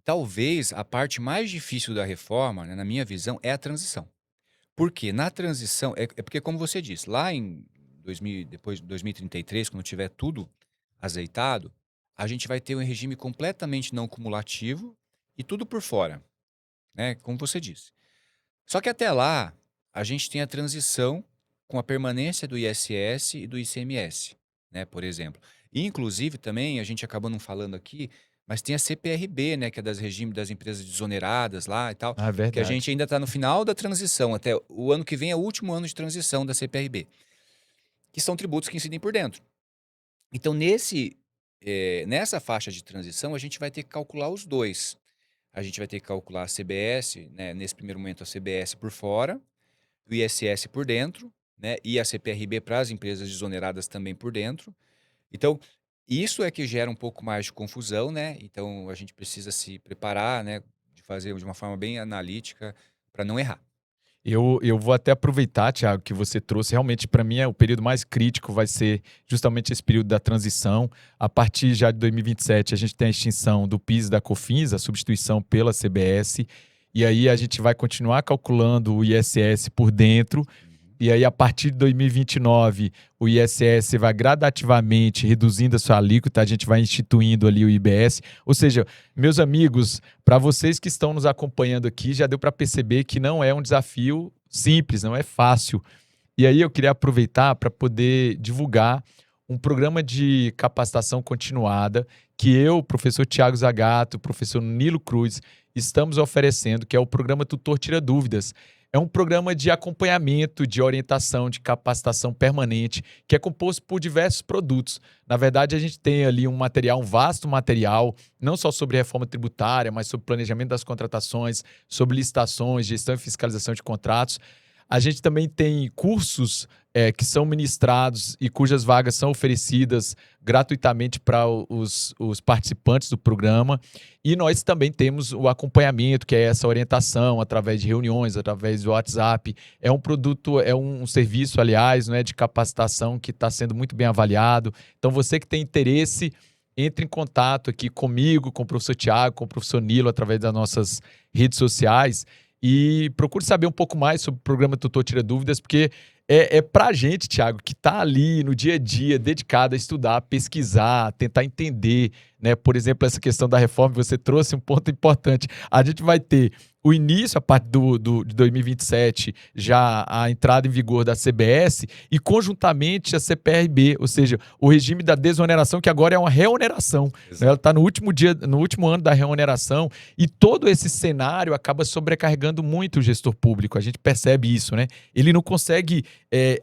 Talvez a parte mais difícil da reforma, né, na minha visão, é a transição. Por quê? Na transição, é porque, como você disse, lá em 2000, depois de 2033, quando tiver tudo azeitado, a gente vai ter um regime completamente não cumulativo e tudo por fora, né? Como você disse. Só que até lá, a gente tem a transição com a permanência do ISS e do ICMS, né? Por exemplo. E, inclusive, também, a gente acabou não falando aqui, mas tem a CPRB, né? Que é das regimes das empresas desoneradas lá e tal, Ah, é que a gente verdade. ainda está no final da transição, até o ano que vem é o último ano de transição da CPRB, que são tributos que incidem por dentro. Então, nessa faixa de transição, a gente vai ter que calcular os dois. A gente vai ter que calcular a CBS, né? Nesse primeiro momento, a CBS por fora, o ISS por dentro, né? E a CPRB para as empresas desoneradas também por dentro. Então, isso é que gera um pouco mais de confusão, né? Então, a gente precisa se preparar, né? De fazer de uma forma bem analítica para não errar. Eu vou até aproveitar, Thiago, que você trouxe. Realmente, para mim, o período mais crítico vai ser justamente esse período da transição. A partir já de 2027, a gente tem a extinção do PIS e da COFINS, a substituição pela CBS. E aí a gente vai continuar calculando o ISS por dentro. E aí, a partir de 2029, o ISS vai gradativamente reduzindo a sua alíquota, a gente vai instituindo ali o IBS. Ou seja, meus amigos, para vocês que estão nos acompanhando aqui, já deu para perceber que não é um desafio simples, não é fácil. E aí eu queria aproveitar para poder divulgar um programa de capacitação continuada que eu, professor Tiago Zagato, professor Nilo Cruz, estamos oferecendo, que é o programa Tutor Tira Dúvidas. É um programa de acompanhamento, de orientação, de capacitação permanente, que é composto por diversos produtos. Na verdade, a gente tem ali um material, um vasto material, não só sobre reforma tributária, mas sobre planejamento das contratações, sobre licitações, gestão e fiscalização de contratos. A gente também tem cursos que são ministrados e cujas vagas são oferecidas gratuitamente para os participantes do programa. E nós também temos o acompanhamento, que é essa orientação através de reuniões, através do WhatsApp. É um produto, é um serviço, aliás, né, de capacitação que está sendo muito bem avaliado. Então, você que tem interesse, entre em contato aqui comigo, com o professor Tiago, com o professor Nilo, através das nossas redes sociais. E procure saber um pouco mais sobre o programa Tutor Tira Dúvidas, porque é para a gente, Tiago, que está ali no dia a dia, dedicado a estudar, pesquisar, tentar entender, né? Por exemplo, essa questão da reforma, você trouxe um ponto importante. A gente vai ter o início, a partir de 2027, já a entrada em vigor da CBS e, conjuntamente, a CPRB, ou seja, o regime da desoneração, que agora é uma reoneração. Né? Ela está no último ano da reoneração, e todo esse cenário acaba sobrecarregando muito o gestor público. A gente percebe isso, né? Ele não consegue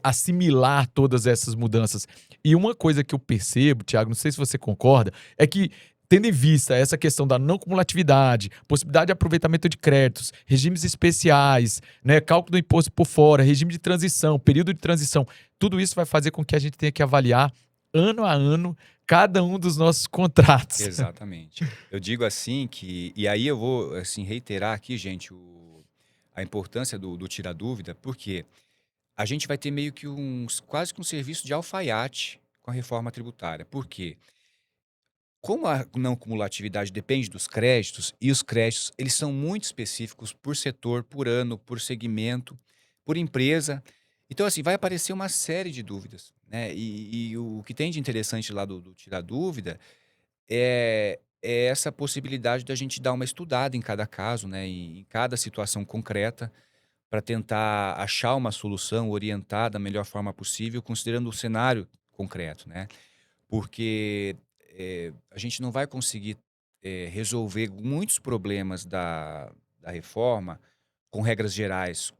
assimilar todas essas mudanças. E uma coisa que eu percebo, Tiago, não sei se você concorda, é que, tendo em vista essa questão da não cumulatividade, possibilidade de aproveitamento de créditos, regimes especiais, né, cálculo do imposto por fora, regime de transição, período de transição, tudo isso vai fazer com que a gente tenha que avaliar ano a ano cada um dos nossos contratos. Exatamente. Eu digo assim que, e aí eu vou assim reiterar aqui, gente, a importância do tirar dúvida, porque a gente vai ter meio que quase que um serviço de alfaiate com a reforma tributária. Por quê? Como a não cumulatividade depende dos créditos, e os créditos eles são muito específicos por setor, por ano, por segmento, por empresa. Então, assim, vai aparecer uma série de dúvidas, né? E o que tem de interessante lá do tirar dúvida é essa possibilidade da gente dar uma estudada em cada caso, né? E em cada situação concreta, para tentar achar uma solução, orientar da melhor forma possível, considerando o cenário concreto, né? Porque a gente não vai conseguir resolver muitos problemas da reforma com regras gerais,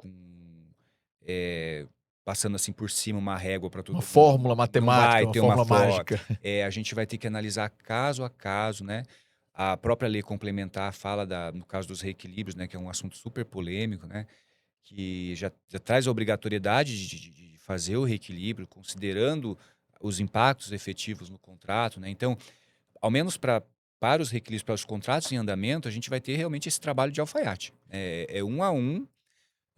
eh, passando assim por cima uma régua para todo Uma mundo. fórmula Não matemática, vai uma ter uma fórmula forma. mágica. A gente vai ter que analisar caso a caso, né? A própria lei complementar fala, no caso dos reequilíbrios, né, que é um assunto super polêmico, né? Que já traz a obrigatoriedade de fazer o reequilíbrio, considerando os impactos efetivos no contrato, né? Então, ao menos para os reequilíbrios, para os contratos em andamento, a gente vai ter realmente esse trabalho de alfaiate. É um a um,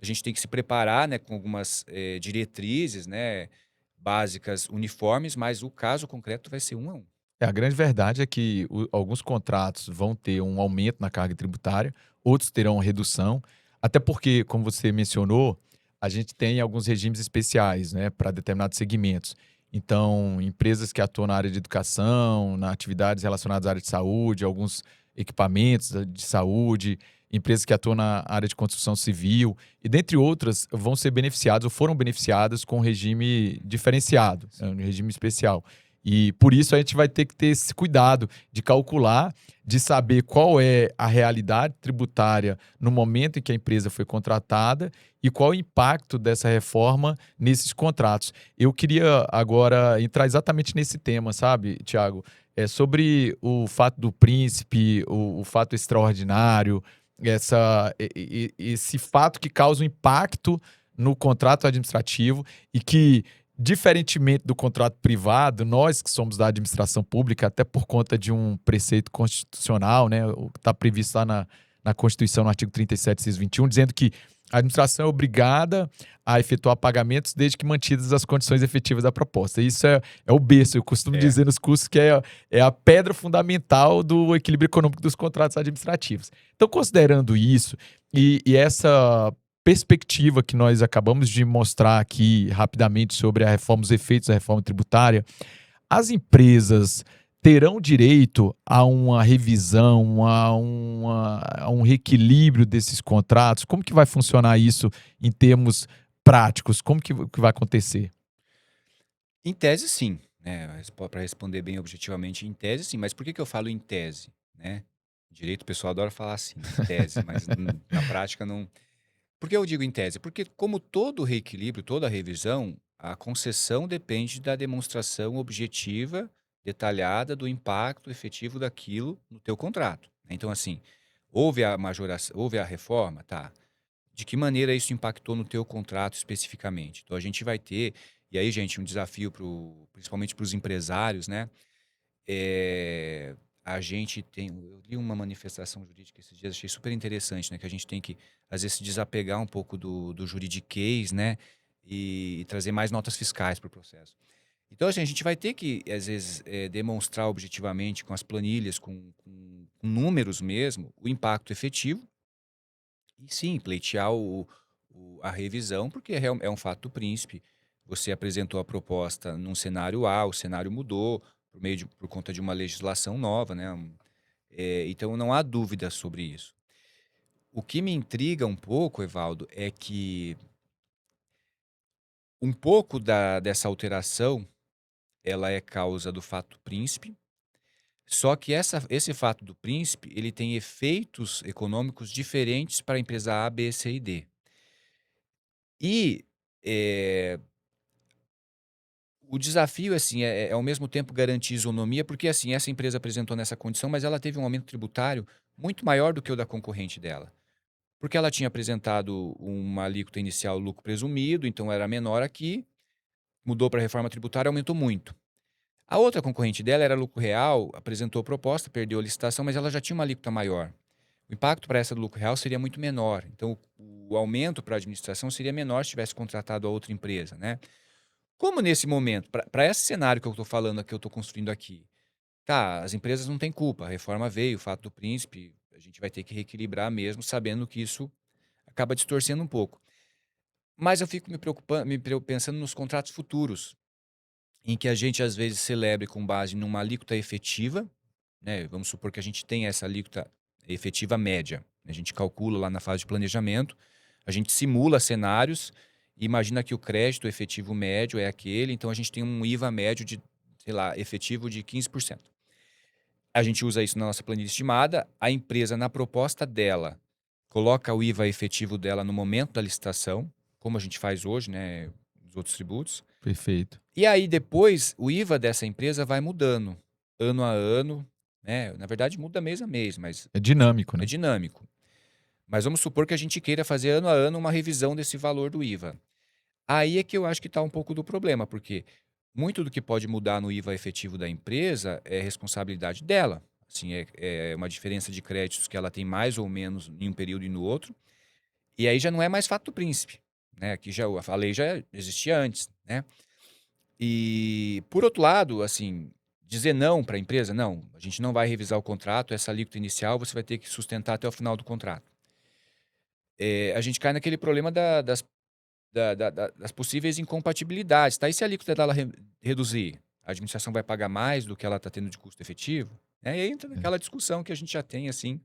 a gente tem que se preparar, né, com algumas diretrizes, né, básicas uniformes, mas o caso concreto vai ser um a um. A grande verdade é que alguns contratos vão ter um aumento na carga tributária, outros terão redução, até porque, como você mencionou, a gente tem alguns regimes especiais, né, para determinados segmentos. Então, empresas que atuam na área de educação, na atividades relacionadas à área de saúde, alguns equipamentos de saúde, empresas que atuam na área de construção civil, e dentre outras, vão ser beneficiadas ou foram beneficiadas com regime diferenciado, né, um regime especial. E por isso a gente vai ter que ter esse cuidado de calcular, de saber qual é a realidade tributária no momento em que a empresa foi contratada e qual o impacto dessa reforma nesses contratos. Eu queria agora entrar exatamente nesse tema, sabe, Tiago? Sobre o fato do príncipe, o fato extraordinário, esse fato que causa um impacto no contrato administrativo e que, diferentemente do contrato privado, nós que somos da administração pública, até por conta de um preceito constitucional, né, o que está previsto lá na Constituição, no artigo 37, inciso 21, dizendo que a administração é obrigada a efetuar pagamentos desde que mantidas as condições efetivas da proposta. Isso é o berço, eu costumo dizer nos cursos que é a pedra fundamental do equilíbrio econômico dos contratos administrativos. Então, considerando isso e essa perspectiva que nós acabamos de mostrar aqui rapidamente sobre os efeitos da reforma tributária, as empresas terão direito a uma revisão, a um reequilíbrio desses contratos? Como que vai funcionar isso em termos práticos? Como que vai acontecer? Em tese, sim, né? Para responder bem objetivamente, em tese, sim. Mas por que eu falo em tese, né? Direito, o pessoal adora falar assim, em tese, mas na prática não. Por que eu digo em tese? Porque, como todo reequilíbrio, toda revisão, a concessão depende da demonstração objetiva, detalhada do impacto efetivo daquilo no teu contrato. Então, assim, houve a reforma, tá? De que maneira isso impactou no teu contrato especificamente? Então, a gente vai ter, e aí, gente, um desafio principalmente para os empresários, né? A gente tem, eu li uma manifestação jurídica esses dias, achei super interessante, né? Que a gente tem que, às vezes, se desapegar um pouco do juridiquês, né? E trazer mais notas fiscais para o processo. Então, assim, a gente vai ter que, às vezes, demonstrar objetivamente com as planilhas, com números mesmo, o impacto efetivo e sim, pleitear a revisão, porque é um fato do príncipe. Você apresentou a proposta num cenário A, o cenário mudou por conta de uma legislação nova, né? Então não há dúvida sobre isso. O que me intriga um pouco, Evaldo, é que um pouco dessa alteração ela é causa do fato príncipe, só que esse fato do príncipe ele tem efeitos econômicos diferentes para a empresa A, B, C e D. E eh, o desafio, assim, ao mesmo tempo garantir isonomia, porque, assim, essa empresa apresentou nessa condição, mas ela teve um aumento tributário muito maior do que o da concorrente dela. Porque ela tinha apresentado uma alíquota inicial lucro presumido, então era menor aqui, mudou para a reforma tributária, aumentou muito. A outra concorrente dela era lucro real, apresentou proposta, perdeu a licitação, mas ela já tinha uma alíquota maior. O impacto para essa do lucro real seria muito menor. Então, o aumento para a administração seria menor se tivesse contratado a outra empresa, né? Como nesse momento, para esse cenário que eu estou falando, que eu estou construindo aqui, tá, as empresas não têm culpa, a reforma veio, o fato do príncipe, a gente vai ter que reequilibrar mesmo, sabendo que isso acaba distorcendo um pouco. Mas eu fico me preocupando, pensando nos contratos futuros, em que a gente às vezes celebre com base numa alíquota efetiva, né? Vamos supor que a gente tenha essa alíquota efetiva média. A gente calcula lá na fase de planejamento, a gente simula cenários e imagina que o crédito efetivo médio é aquele, então a gente tem um IVA médio de, sei lá, efetivo de 15%. A gente usa isso na nossa planilha estimada, a empresa, na proposta dela, coloca o IVA efetivo dela no momento da licitação, como a gente faz hoje, né, nos outros tributos. Perfeito. E aí depois o IVA dessa empresa vai mudando, ano a ano, né? Na verdade muda mês a mês, mas É dinâmico, é né? dinâmico. Mas vamos supor que a gente queira fazer ano a ano uma revisão desse valor do IVA. Aí é que eu acho que está um pouco do problema, porque muito do que pode mudar no IVA efetivo da empresa é responsabilidade dela. Assim, é uma diferença de créditos que ela tem mais ou menos em um período e no outro. E aí já não é mais fato do príncipe, né? Aqui já a lei já existia antes, né? E por outro lado, assim, dizer não para a empresa, não, a gente não vai revisar o contrato, essa alíquota inicial você vai ter que sustentar até o final do contrato. A gente cai naquele problema das possíveis incompatibilidades, tá? E se a alíquota dela reduzir, a administração vai pagar mais do que ela está tendo de custo efetivo? E aí entra naquela discussão que a gente já tem, assim.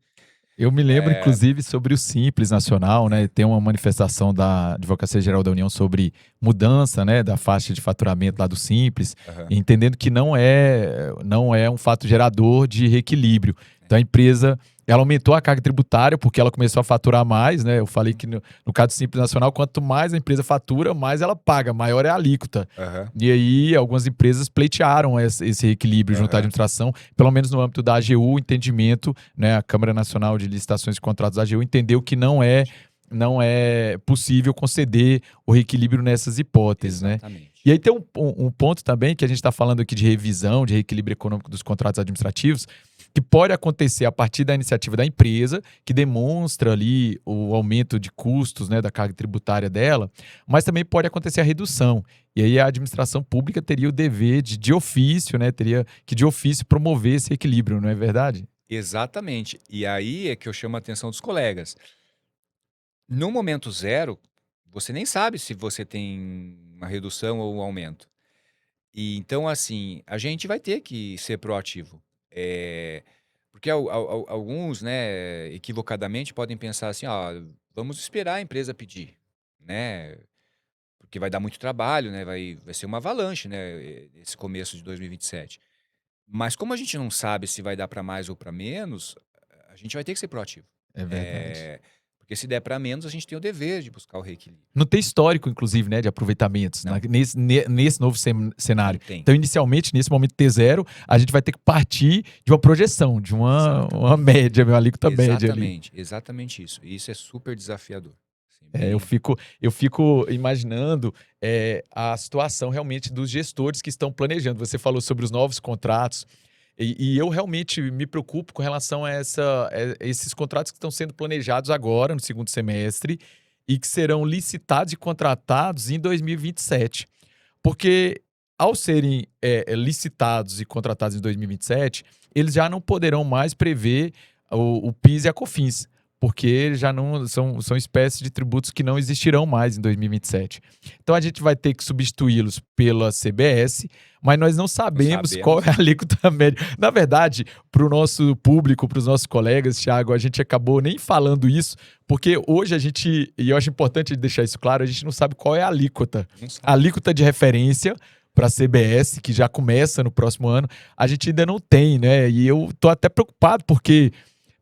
Eu me lembro, inclusive, sobre o Simples Nacional, né? Tem uma manifestação da Advocacia Geral da União sobre mudança, né, da faixa de faturamento lá do Simples, entendendo que não é um fato gerador de reequilíbrio. Então a empresa, ela aumentou a carga tributária porque ela começou a faturar mais, né? Eu falei que no caso do Simples Nacional, quanto mais a empresa fatura, mais ela paga, maior é a alíquota. E aí algumas empresas pleitearam esse reequilíbrio junto à administração, pelo menos no âmbito da AGU, o entendimento, né? A Câmara Nacional de Licitações e Contratos da AGU entendeu que não é possível conceder o reequilíbrio nessas hipóteses, né? E aí tem um ponto também que a gente está falando aqui de revisão, de reequilíbrio econômico dos contratos administrativos, que pode acontecer a partir da iniciativa da empresa, que demonstra ali o aumento de custos, né, da carga tributária dela, mas também pode acontecer a redução. E aí a administração pública teria o dever de ofício, né, teria que de ofício promover esse equilíbrio, não é verdade? Exatamente. E aí é que eu chamo a atenção dos colegas. No momento zero, você nem sabe se você tem uma redução ou um aumento. E então, assim, a gente vai ter que ser proativo. Porque alguns, né, equivocadamente podem pensar assim: "Ó, vamos esperar a empresa pedir", né, porque vai dar muito trabalho, né, vai ser uma avalanche, né, esse começo de 2027. Mas como a gente não sabe se vai dar para mais ou para menos, a gente vai ter que ser proativo. É verdade. Porque se der para menos, a gente tem o dever de buscar o reequilíbrio. Não tem histórico, inclusive, né, de aproveitamentos Não, nesse novo não cenário. tem. Então, inicialmente, nesse momento T0, a gente vai ter que partir de uma projeção, de uma Exatamente. média, uma alíquota média ali. Exatamente isso. E isso é super desafiador. Assim, É, eu fico imaginando a situação realmente dos gestores que estão planejando. Você falou sobre os novos contratos, e eu realmente me preocupo com relação a esses contratos que estão sendo planejados agora, no segundo semestre, e que serão licitados e contratados em 2027. Porque, ao serem licitados e contratados em 2027, eles já não poderão mais prever o PIS e a COFINS, porque já não são espécies de tributos que não existirão mais em 2027. Então a gente vai ter que substituí-los pela CBS, mas nós não não sabemos qual sabemos. é a alíquota média. Na verdade, para o nosso público, para os nossos colegas, Thiago, a gente acabou nem falando isso, porque hoje a gente, e eu acho importante deixar isso claro, a gente não sabe qual é a alíquota. Não A sabe. alíquota de referência para a CBS, que já começa no próximo ano, a gente ainda não tem, né? E eu tô até preocupado porque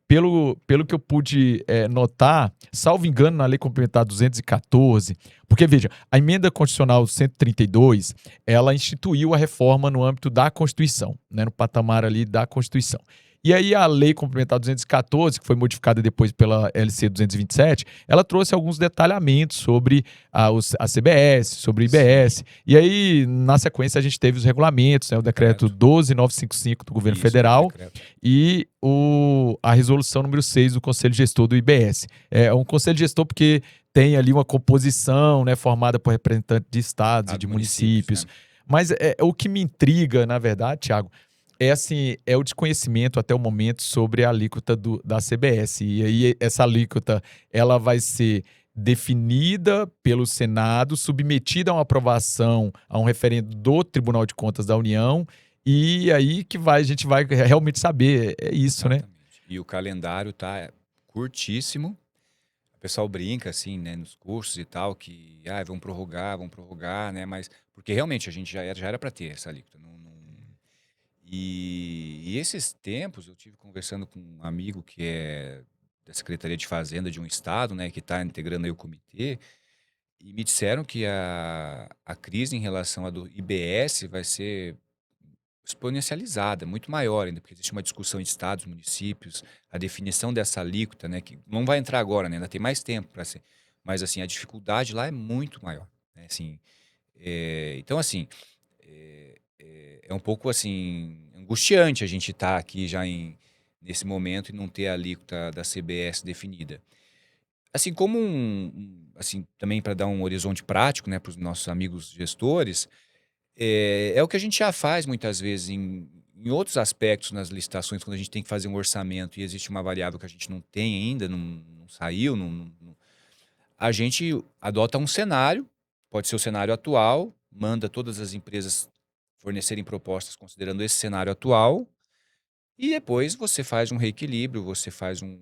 pelo que eu pude notar, salvo engano, na Lei Complementar 214, porque, veja, a Emenda Constitucional 132, ela instituiu a reforma no âmbito da Constituição, né, no patamar ali da Constituição. E aí a Lei Complementar 214, que foi modificada depois pela LC 227, ela trouxe alguns detalhamentos sobre a CBS, sobre o IBS. E aí, na sequência, a gente teve os regulamentos, né, o decreto 12955 do governo Isso, federal decreto. e a resolução número 6 do Conselho Gestor do IBS. É um Conselho Gestor porque tem ali uma composição, né, formada por representantes de estados e de municípios. Né? Mas o que me intriga, na verdade, Thiago, assim, é o desconhecimento até o momento sobre a alíquota da CBS. E aí essa alíquota, ela vai ser definida pelo Senado, submetida a uma aprovação, a um referendo do Tribunal de Contas da União, e aí que a gente vai realmente saber. É isso, né? Exatamente. E o calendário tá curtíssimo. O pessoal brinca, assim, né, nos cursos e tal, que vão prorrogar, né? Mas porque realmente a gente já era para ter essa alíquota. E esses tempos eu tive conversando com um amigo que é da Secretaria de Fazenda de um estado, né, que está integrando aí o comitê, e me disseram que a crise em relação à do IBS vai ser exponencializada, muito maior ainda, porque existe uma discussão em estados, municípios, a definição dessa alíquota, né, que não vai entrar agora, né, ainda tem mais tempo para ser, mas assim, a dificuldade lá é muito maior, né, assim, então assim, é um pouco assim angustiante a gente estar aqui já nesse momento e não ter a alíquota da CBS definida. Assim como assim, também para dar um horizonte prático, né, para os nossos amigos gestores, é o que a gente já faz muitas vezes em outros aspectos nas licitações, quando a gente tem que fazer um orçamento e existe uma variável que a gente não tem ainda, não saiu, a gente adota um cenário, pode ser o cenário atual, manda todas as empresas fornecerem propostas considerando esse cenário atual, e depois você faz um reequilíbrio, você faz um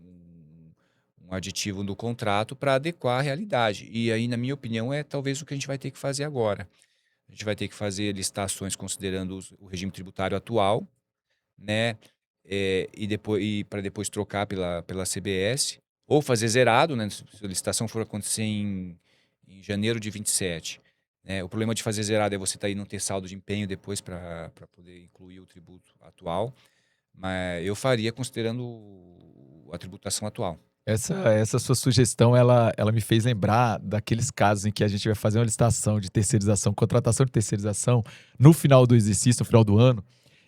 aditivo no contrato para adequar à realidade. E aí, na minha opinião, é talvez o que a gente vai ter que fazer agora. A gente vai ter que fazer licitações considerando o regime tributário atual, né? E para depois trocar pela CBS, ou fazer zerado, né? Se a licitação for acontecer em janeiro de 27. Né? O problema de fazer zerado é você não ter saldo de empenho depois para poder incluir o tributo atual. Mas eu faria considerando a tributação atual. Essa sua sugestão, ela me fez lembrar daqueles casos em que a gente vai fazer uma licitação de terceirização, contratação de terceirização, no final do exercício, no final do ano,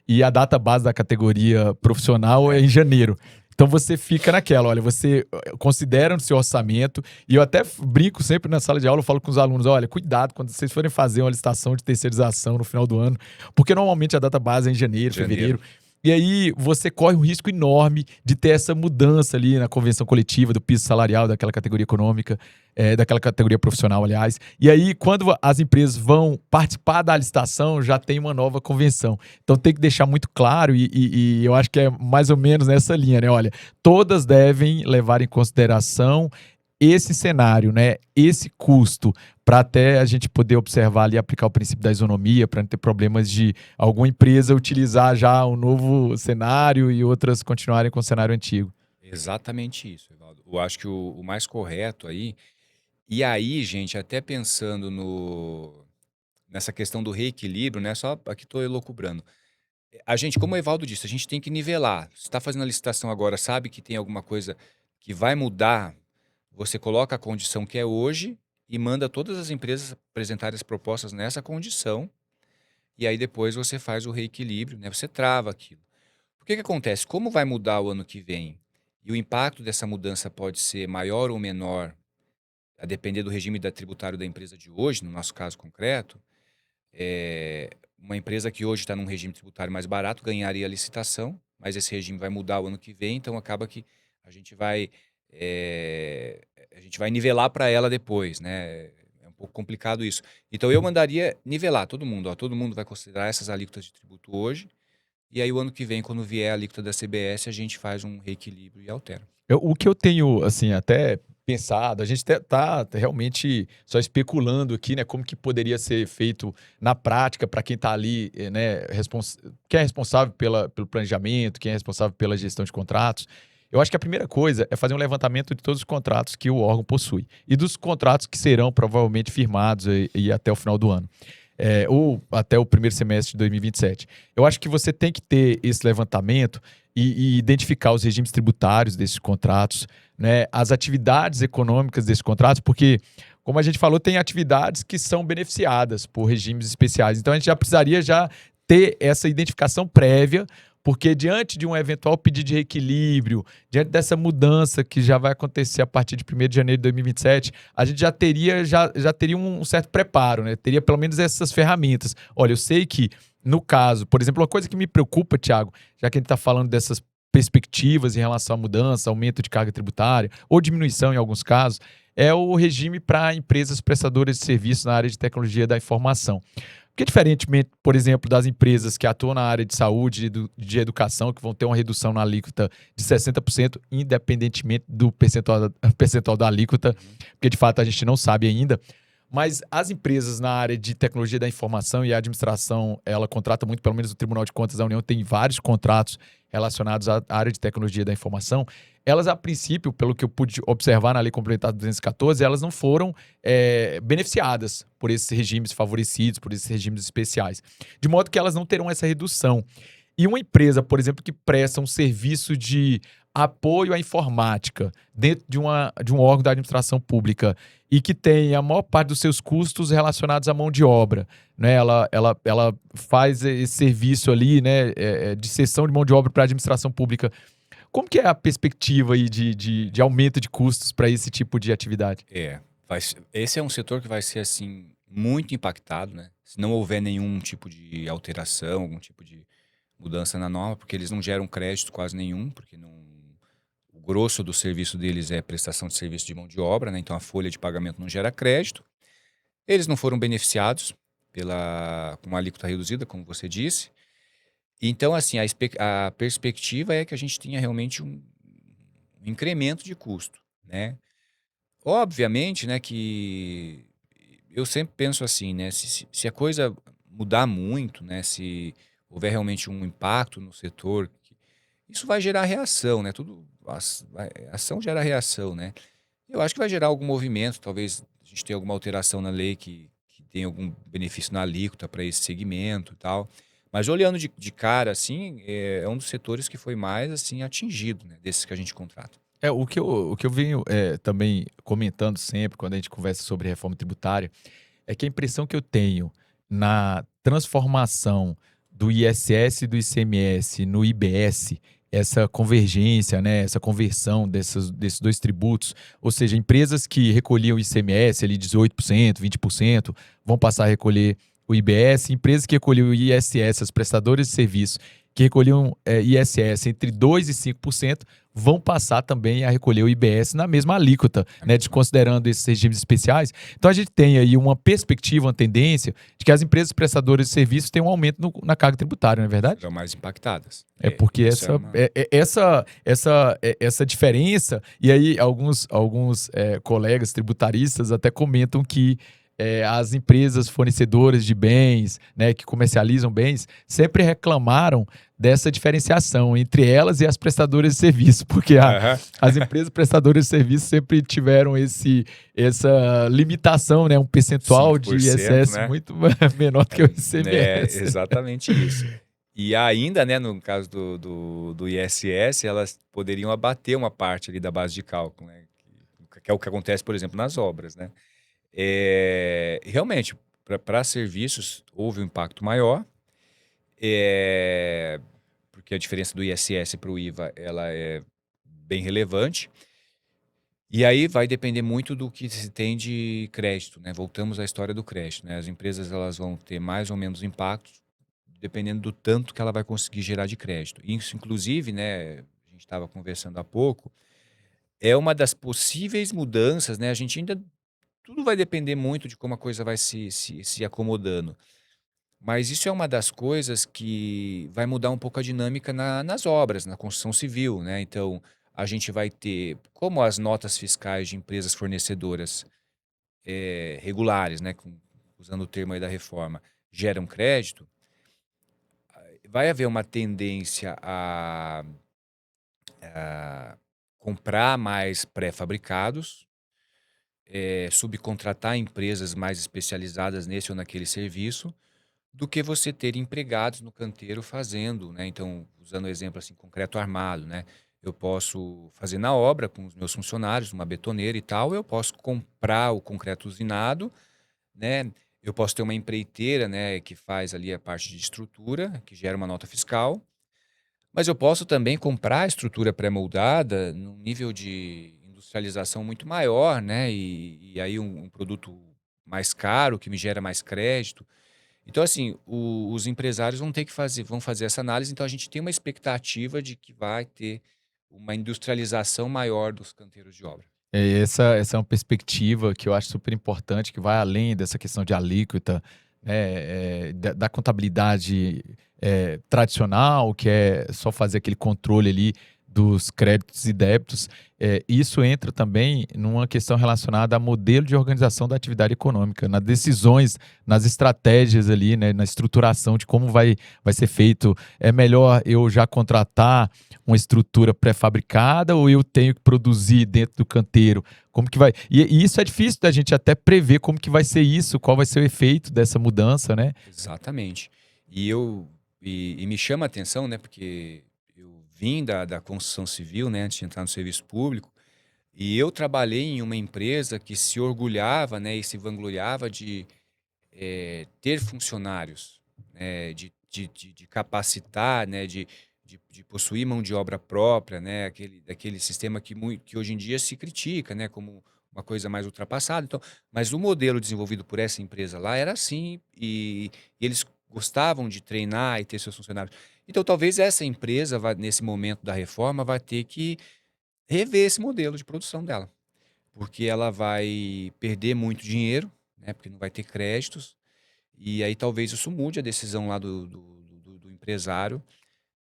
e a data base da categoria profissional é em janeiro. Então você fica naquela, olha, você considera no seu orçamento, e eu até brinco sempre na sala de aula, eu falo com os alunos, olha, cuidado quando vocês forem fazer uma licitação de terceirização no final do ano, porque normalmente a data base é em janeiro, fevereiro. E aí você corre um risco enorme de ter essa mudança ali na convenção coletiva do piso salarial daquela categoria econômica, daquela categoria profissional, aliás. E aí, quando as empresas vão participar da licitação, já tem uma nova convenção. Então tem que deixar muito claro, e eu acho que é mais ou menos nessa linha, né? Olha, todas devem levar em consideração esse cenário, né? Esse custo, para até a gente poder observar ali, aplicar o princípio da isonomia, para não ter problemas de alguma empresa utilizar já um novo cenário e outras continuarem com o cenário antigo. Exatamente isso, Evaldo. Eu acho que o mais correto aí. E aí, gente, até pensando nessa questão do reequilíbrio, né? Só aqui estou elucubrando. A gente, como o Evaldo disse, a gente tem que nivelar. Se está fazendo a licitação agora, sabe que tem alguma coisa que vai mudar, você coloca a condição que é hoje e manda todas as empresas apresentarem as propostas nessa condição, e aí depois você faz o reequilíbrio, né? Você trava aquilo. O que acontece? Como vai mudar o ano que vem e o impacto dessa mudança pode ser maior ou menor, a depender do regime tributário da empresa de hoje, no nosso caso concreto, uma empresa que hoje está num regime tributário mais barato ganharia a licitação, mas esse regime vai mudar o ano que vem, então acaba que a gente vai, a gente vai nivelar para ela depois, né? É um pouco complicado isso. Então eu mandaria nivelar todo mundo, ó, todo mundo vai considerar essas alíquotas de tributo hoje, e aí o ano que vem, quando vier a alíquota da CBS, a gente faz um reequilíbrio e altera. O que eu tenho, assim, até pensado, a gente tá realmente só especulando aqui, né, como que poderia ser feito na prática para quem está ali, né, quem é responsável pelo planejamento, quem é responsável pela gestão de contratos. Eu acho que a primeira coisa é fazer um levantamento de todos os contratos que o órgão possui e dos contratos que serão provavelmente firmados e até o final do ano. Ou até o primeiro semestre de 2027. Eu acho que você tem que ter esse levantamento e identificar os regimes tributários desses contratos, né, as atividades econômicas desses contratos, porque, como a gente falou, tem atividades que são beneficiadas por regimes especiais. Então, a gente já precisaria já ter essa identificação prévia, porque diante de um eventual pedido de reequilíbrio, diante dessa mudança que já vai acontecer a partir de 1º de janeiro de 2027, a gente já teria um certo preparo, né? Teria pelo menos essas ferramentas. Olha, eu sei que, no caso, por exemplo, uma coisa que me preocupa, Thiago, já que a gente está falando dessas perspectivas em relação à mudança, aumento de carga tributária, ou diminuição em alguns casos, é o regime para empresas prestadoras de serviços na área de tecnologia da informação. Porque, diferentemente, por exemplo, das empresas que atuam na área de saúde, de educação, que vão ter uma redução na alíquota de 60%, independentemente do percentual da alíquota, porque de fato a gente não sabe ainda. Mas as empresas na área de tecnologia da informação e a administração, ela contrata muito, pelo menos o Tribunal de Contas da União tem vários contratos relacionados à área de tecnologia da informação. Elas, a princípio, pelo que eu pude observar na Lei Complementar 214, elas não foram beneficiadas por esses regimes favorecidos, por esses regimes especiais. De modo que elas não terão essa redução. E uma empresa, por exemplo, que presta um serviço de apoio à informática dentro de um órgão da administração pública e que tem a maior parte dos seus custos relacionados à mão de obra, né? Ela faz esse serviço ali, né, de cessão de mão de obra para a administração pública. Como que é a perspectiva aí de aumento de custos para esse tipo de atividade? Esse é um setor que vai ser assim muito impactado, né? Se não houver nenhum tipo de alteração, algum tipo de mudança na norma, porque eles não geram crédito quase nenhum, porque o grosso do serviço deles é prestação de serviço de mão de obra, né? Então a folha de pagamento não gera crédito. Eles não foram beneficiados com uma alíquota reduzida, como você disse. Então, assim, a perspectiva é que a gente tenha realmente um incremento de custo, né? Obviamente, né, que eu sempre penso assim, né, se a coisa mudar muito, né, se houver realmente um impacto no setor, isso vai gerar reação, né? Ação gera reação, né? Eu acho que vai gerar algum movimento, talvez a gente tenha alguma alteração na lei que tenha algum benefício na alíquota para esse segmento e tal. Mas olhando de cara, assim, é um dos setores que foi mais assim atingido, né, desses que a gente contrata. O que eu venho também comentando sempre quando a gente conversa sobre reforma tributária é que a impressão que eu tenho na transformação do ISS e do ICMS no IBS, essa convergência, né, essa conversão desses dois tributos, ou seja, empresas que recolhiam o ICMS, ali 18%, 20%, vão passar a recolher o IBS, empresas que recolhiam o ISS, as prestadoras de serviço, que recolhiam ISS entre 2% e 5%, vão passar também a recolher o IBS na mesma alíquota, né, desconsiderando esses regimes especiais. Então a gente tem aí uma perspectiva, uma tendência de que as empresas prestadoras de serviços têm um aumento na carga tributária, não é verdade? Serão mais impactadas. Porque isso essa diferença, e aí alguns colegas tributaristas até comentam que as empresas fornecedoras de bens, né, que comercializam bens, sempre reclamaram dessa diferenciação entre elas e as prestadoras de serviço, porque as empresas prestadoras de serviço sempre tiveram essa limitação, né, um percentual de 5%, ISS né? muito menor do que o ICMS. Exatamente isso. E ainda, né, no caso do ISS, elas poderiam abater uma parte ali da base de cálculo, né? Que é o que acontece, por exemplo, nas obras, né? Realmente, para serviços, houve um impacto maior, porque a diferença do ISS para o IVA ela é bem relevante. E aí vai depender muito do que se tem de crédito, né? Voltamos à história do crédito, né? As empresas elas vão ter mais ou menos impacto dependendo do tanto que ela vai conseguir gerar de crédito. Isso, inclusive, né? A gente estava conversando há pouco, é uma das possíveis mudanças, né? A gente ainda tudo vai depender muito de como a coisa vai se acomodando. Mas isso é uma das coisas que vai mudar um pouco a dinâmica nas obras, na construção civil, né? Então, a gente vai ter, como as notas fiscais de empresas fornecedoras regulares, né? Usando o termo aí da reforma, geram crédito, vai haver uma tendência a comprar mais pré-fabricados, subcontratar empresas mais especializadas nesse ou naquele serviço, do que você ter empregados no canteiro fazendo, né? Então, usando o exemplo assim, concreto armado, né? Eu posso fazer na obra com os meus funcionários, uma betoneira e tal, eu posso comprar o concreto usinado, né? Eu posso ter uma empreiteira, né, que faz ali a parte de estrutura, que gera uma nota fiscal, mas eu posso também comprar a estrutura pré-moldada num nível de industrialização muito maior, né? E aí um produto mais caro, que me gera mais crédito. Então, assim, os empresários vão fazer essa análise, então a gente tem uma expectativa de que vai ter uma industrialização maior dos canteiros de obra. Essa é uma perspectiva que eu acho super importante, que vai além dessa questão de alíquota, né, da contabilidade tradicional, que é só fazer aquele controle ali dos créditos e débitos. Isso entra também numa questão relacionada a modelo de organização da atividade econômica, nas decisões, nas estratégias ali, né, na estruturação de como vai ser feito. É melhor eu já contratar uma estrutura pré-fabricada ou eu tenho que produzir dentro do canteiro? Como que vai? E isso é difícil da gente até prever como que vai ser isso, qual vai ser o efeito dessa mudança, né? Exatamente. E me chama a atenção, né, porque eu vim da construção civil, né, antes de entrar no serviço público, e eu trabalhei em uma empresa que se orgulhava, né, e se vangloriava de ter funcionários, né, de capacitar, né, de possuir mão de obra própria, né, daquele sistema que hoje em dia se critica, né, como uma coisa mais ultrapassada. Então, mas o modelo desenvolvido por essa empresa lá era assim, e eles gostavam de treinar e ter seus funcionários. Então, talvez essa empresa, nesse momento da reforma, vai ter que rever esse modelo de produção dela, porque ela vai perder muito dinheiro, né, porque não vai ter créditos, e aí talvez isso mude a decisão lá do empresário,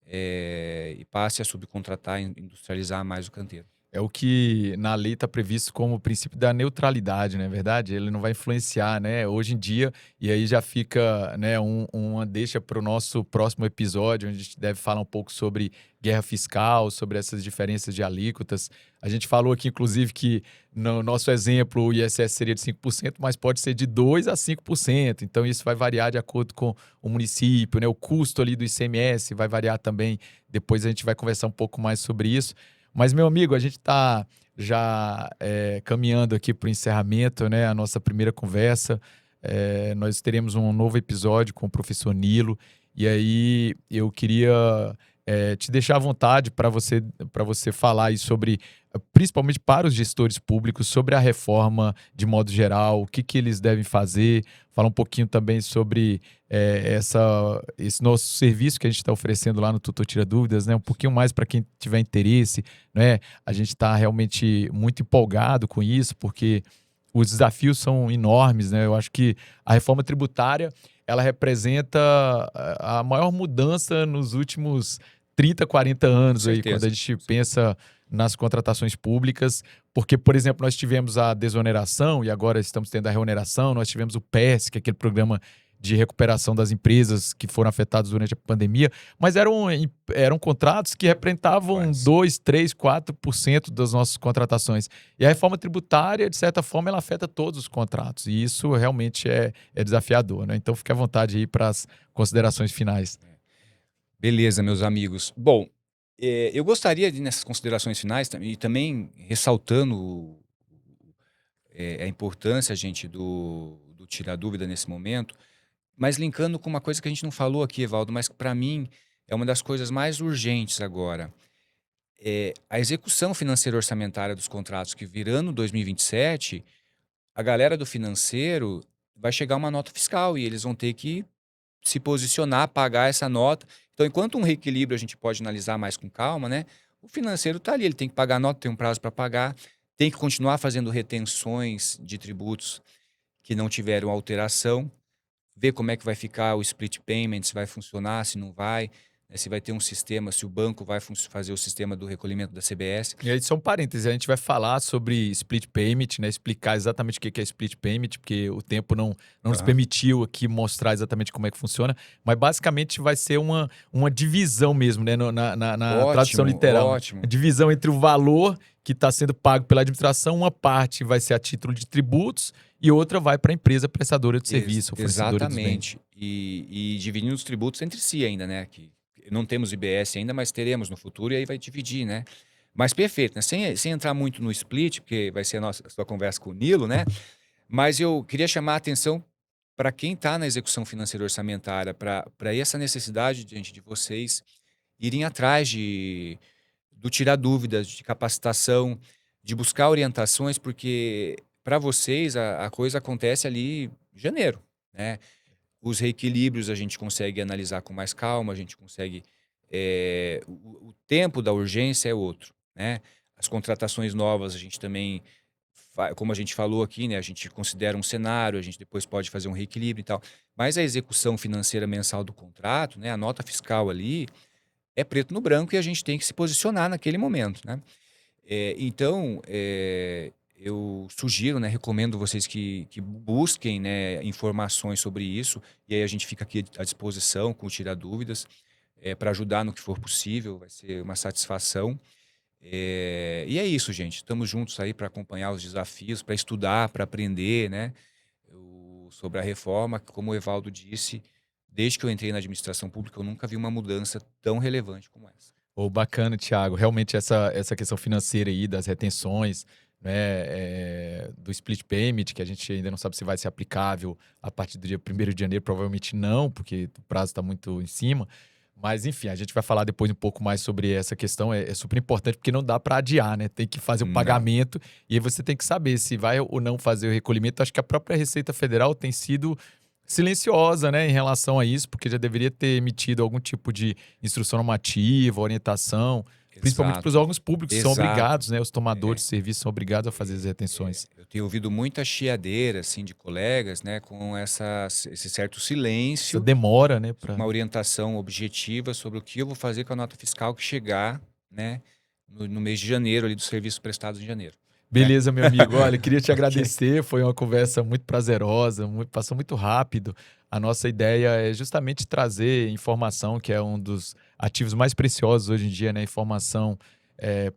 e passe a subcontratar e industrializar mais o canteiro. É o que na lei está previsto como o princípio da neutralidade, não é verdade? Ele não vai influenciar, né? Hoje em dia, e aí já fica, né, uma deixa para o nosso próximo episódio, onde a gente deve falar um pouco sobre guerra fiscal, sobre essas diferenças de alíquotas. A gente falou aqui, inclusive, que no nosso exemplo o ISS seria de 5%, mas pode ser de 2% a 5%. Então, isso vai variar de acordo com o município, né? O custo ali do ICMS vai variar também. Depois a gente vai conversar um pouco mais sobre isso. Mas, meu amigo, a gente está já caminhando aqui para o encerramento, né? A nossa primeira conversa. Nós teremos um novo episódio com o professor Nilo. E aí eu queria te deixar à vontade para você falar aí sobre, principalmente para os gestores públicos, sobre a reforma de modo geral, o que, que eles devem fazer, falar um pouquinho também sobre esse nosso serviço que a gente está oferecendo lá no Tutor Tira Dúvidas, né? Um pouquinho mais para quem tiver interesse, né? A gente está realmente muito empolgado com isso, porque os desafios são enormes, né? Eu acho que a reforma tributária ela representa a maior mudança nos últimos 30, 40 Com anos aí, quando a certeza. gente pensa nas contratações públicas, porque, por exemplo, nós tivemos a desoneração e agora estamos tendo a reoneração, nós tivemos o PES, que é aquele programa de recuperação das empresas que foram afetadas durante a pandemia, mas eram contratos que representavam Quase. 2, 3, 4% das nossas contratações. E a reforma tributária, de certa forma, ela afeta todos os contratos, e isso realmente é desafiador, né? Então, fique à vontade aí para as considerações finais. Beleza, meus amigos. Bom, eu gostaria de, nessas considerações finais, e também ressaltando a importância, gente, do tirar dúvida nesse momento, mas linkando com uma coisa que a gente não falou aqui, Evaldo, mas que para mim é uma das coisas mais urgentes agora. A execução financeira orçamentária dos contratos que virando 2027, a galera do financeiro vai chegar uma nota fiscal e eles vão ter que se posicionar, pagar essa nota. Então, enquanto um reequilíbrio a gente pode analisar mais com calma, né? O financeiro está ali, ele tem que pagar a nota, tem um prazo para pagar, tem que continuar fazendo retenções de tributos que não tiveram alteração, ver como é que vai ficar o split payment, se vai funcionar, se não vai, né, se vai ter um sistema, se o banco vai fazer o sistema do recolhimento da CBS. E aí, só um parênteses, a gente vai falar sobre split payment, né? Explicar exatamente o que é split payment, porque o tempo não nos Aham. permitiu aqui mostrar exatamente como é que funciona, mas basicamente vai ser uma divisão mesmo, né? Na tradução Ótimo, literal, né? A ótimo. divisão entre o valor que está sendo pago pela administração, uma parte vai ser a título de tributos e outra vai para a empresa prestadora de serviço, ou fornecedora dos bens. Exatamente. E dividindo os tributos entre si ainda, né? Que não temos IBS ainda, mas teremos no futuro e aí vai dividir, né? Mas perfeito, né? Sem entrar muito no split, porque vai ser a sua conversa com o Nilo, né? Mas eu queria chamar a atenção para quem está na execução financeira orçamentária, para essa necessidade, gente, de vocês irem atrás do tirar dúvidas, de capacitação, de buscar orientações, porque para vocês a coisa acontece ali em janeiro, né? Os reequilíbrios a gente consegue analisar com mais calma, a gente consegue. O tempo da urgência é outro, né? As contratações novas a gente também, como a gente falou aqui, né? A gente considera um cenário, a gente depois pode fazer um reequilíbrio e tal. Mas a execução financeira mensal do contrato, né? A nota fiscal ali é preto no branco e a gente tem que se posicionar naquele momento, né? Então, eu sugiro, né, recomendo vocês que busquem, né, informações sobre isso, e aí a gente fica aqui à disposição com o Tirar Dúvidas, para ajudar no que for possível, vai ser uma satisfação. E é isso, gente. Estamos juntos aí para acompanhar os desafios, para estudar, para aprender, né, sobre a reforma. Como o Evaldo disse, desde que eu entrei na administração pública, eu nunca vi uma mudança tão relevante como essa. Ô, bacana, Thiago. Realmente essa questão financeira aí das retenções, né, do split payment, que a gente ainda não sabe se vai ser aplicável a partir do dia 1º de janeiro, provavelmente não, porque o prazo está muito em cima. Mas, enfim, a gente vai falar depois um pouco mais sobre essa questão. É super importante, porque não dá para adiar, né? Tem que fazer o Não. pagamento e aí você tem que saber se vai ou não fazer o recolhimento. Acho que a própria Receita Federal tem sido silenciosa, né, em relação a isso, porque já deveria ter emitido algum tipo de instrução normativa, orientação, principalmente para os Exato, órgãos públicos, que são exato. obrigados, né, os tomadores É, de serviço são obrigados a fazer as retenções. eu tenho ouvido muita chiadeira, assim, de colegas, né, com esse certo Essa silêncio, demora, né, uma orientação objetiva sobre o que eu vou fazer com a nota fiscal que chegar, né, no mês de janeiro, ali, dos serviços prestados em janeiro, né? Beleza, meu amigo. Olha, queria te Ok. agradecer. Foi uma conversa muito prazerosa, passou muito rápido. A nossa ideia é justamente trazer informação, que é um dos ativos mais preciosos hoje em dia, né? Informação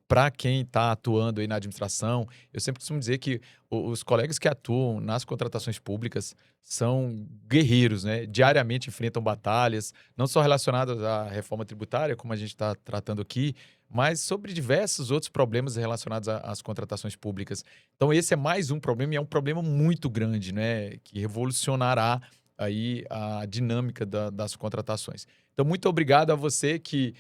para quem está atuando aí na administração. Eu sempre costumo dizer que os colegas que atuam nas contratações públicas são guerreiros, né? Diariamente enfrentam batalhas, não só relacionadas à reforma tributária, como a gente está tratando aqui, mas sobre diversos outros problemas relacionados às contratações públicas. Então, esse é mais um problema e é um problema muito grande, né? Que revolucionará aí a dinâmica das contratações. Então, muito obrigado a você que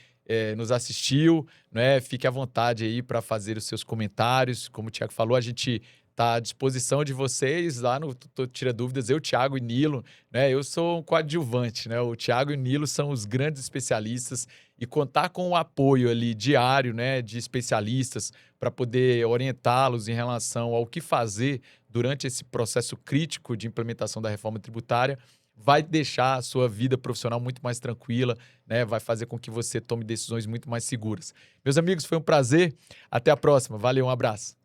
nos assistiu, né? Fique à vontade aí para fazer os seus comentários. Como o Thiago falou, a gente está à disposição de vocês lá no Tira Dúvidas. Eu, Thiago e Nilo, né? Eu sou um coadjuvante, né? O Thiago e o Nilo são os grandes especialistas e contar com o apoio ali diário, né, de especialistas para poder orientá-los em relação ao que fazer durante esse processo crítico de implementação da reforma tributária vai deixar a sua vida profissional muito mais tranquila, né? Vai fazer com que você tome decisões muito mais seguras. Meus amigos, foi um prazer. Até a próxima. Valeu, um abraço.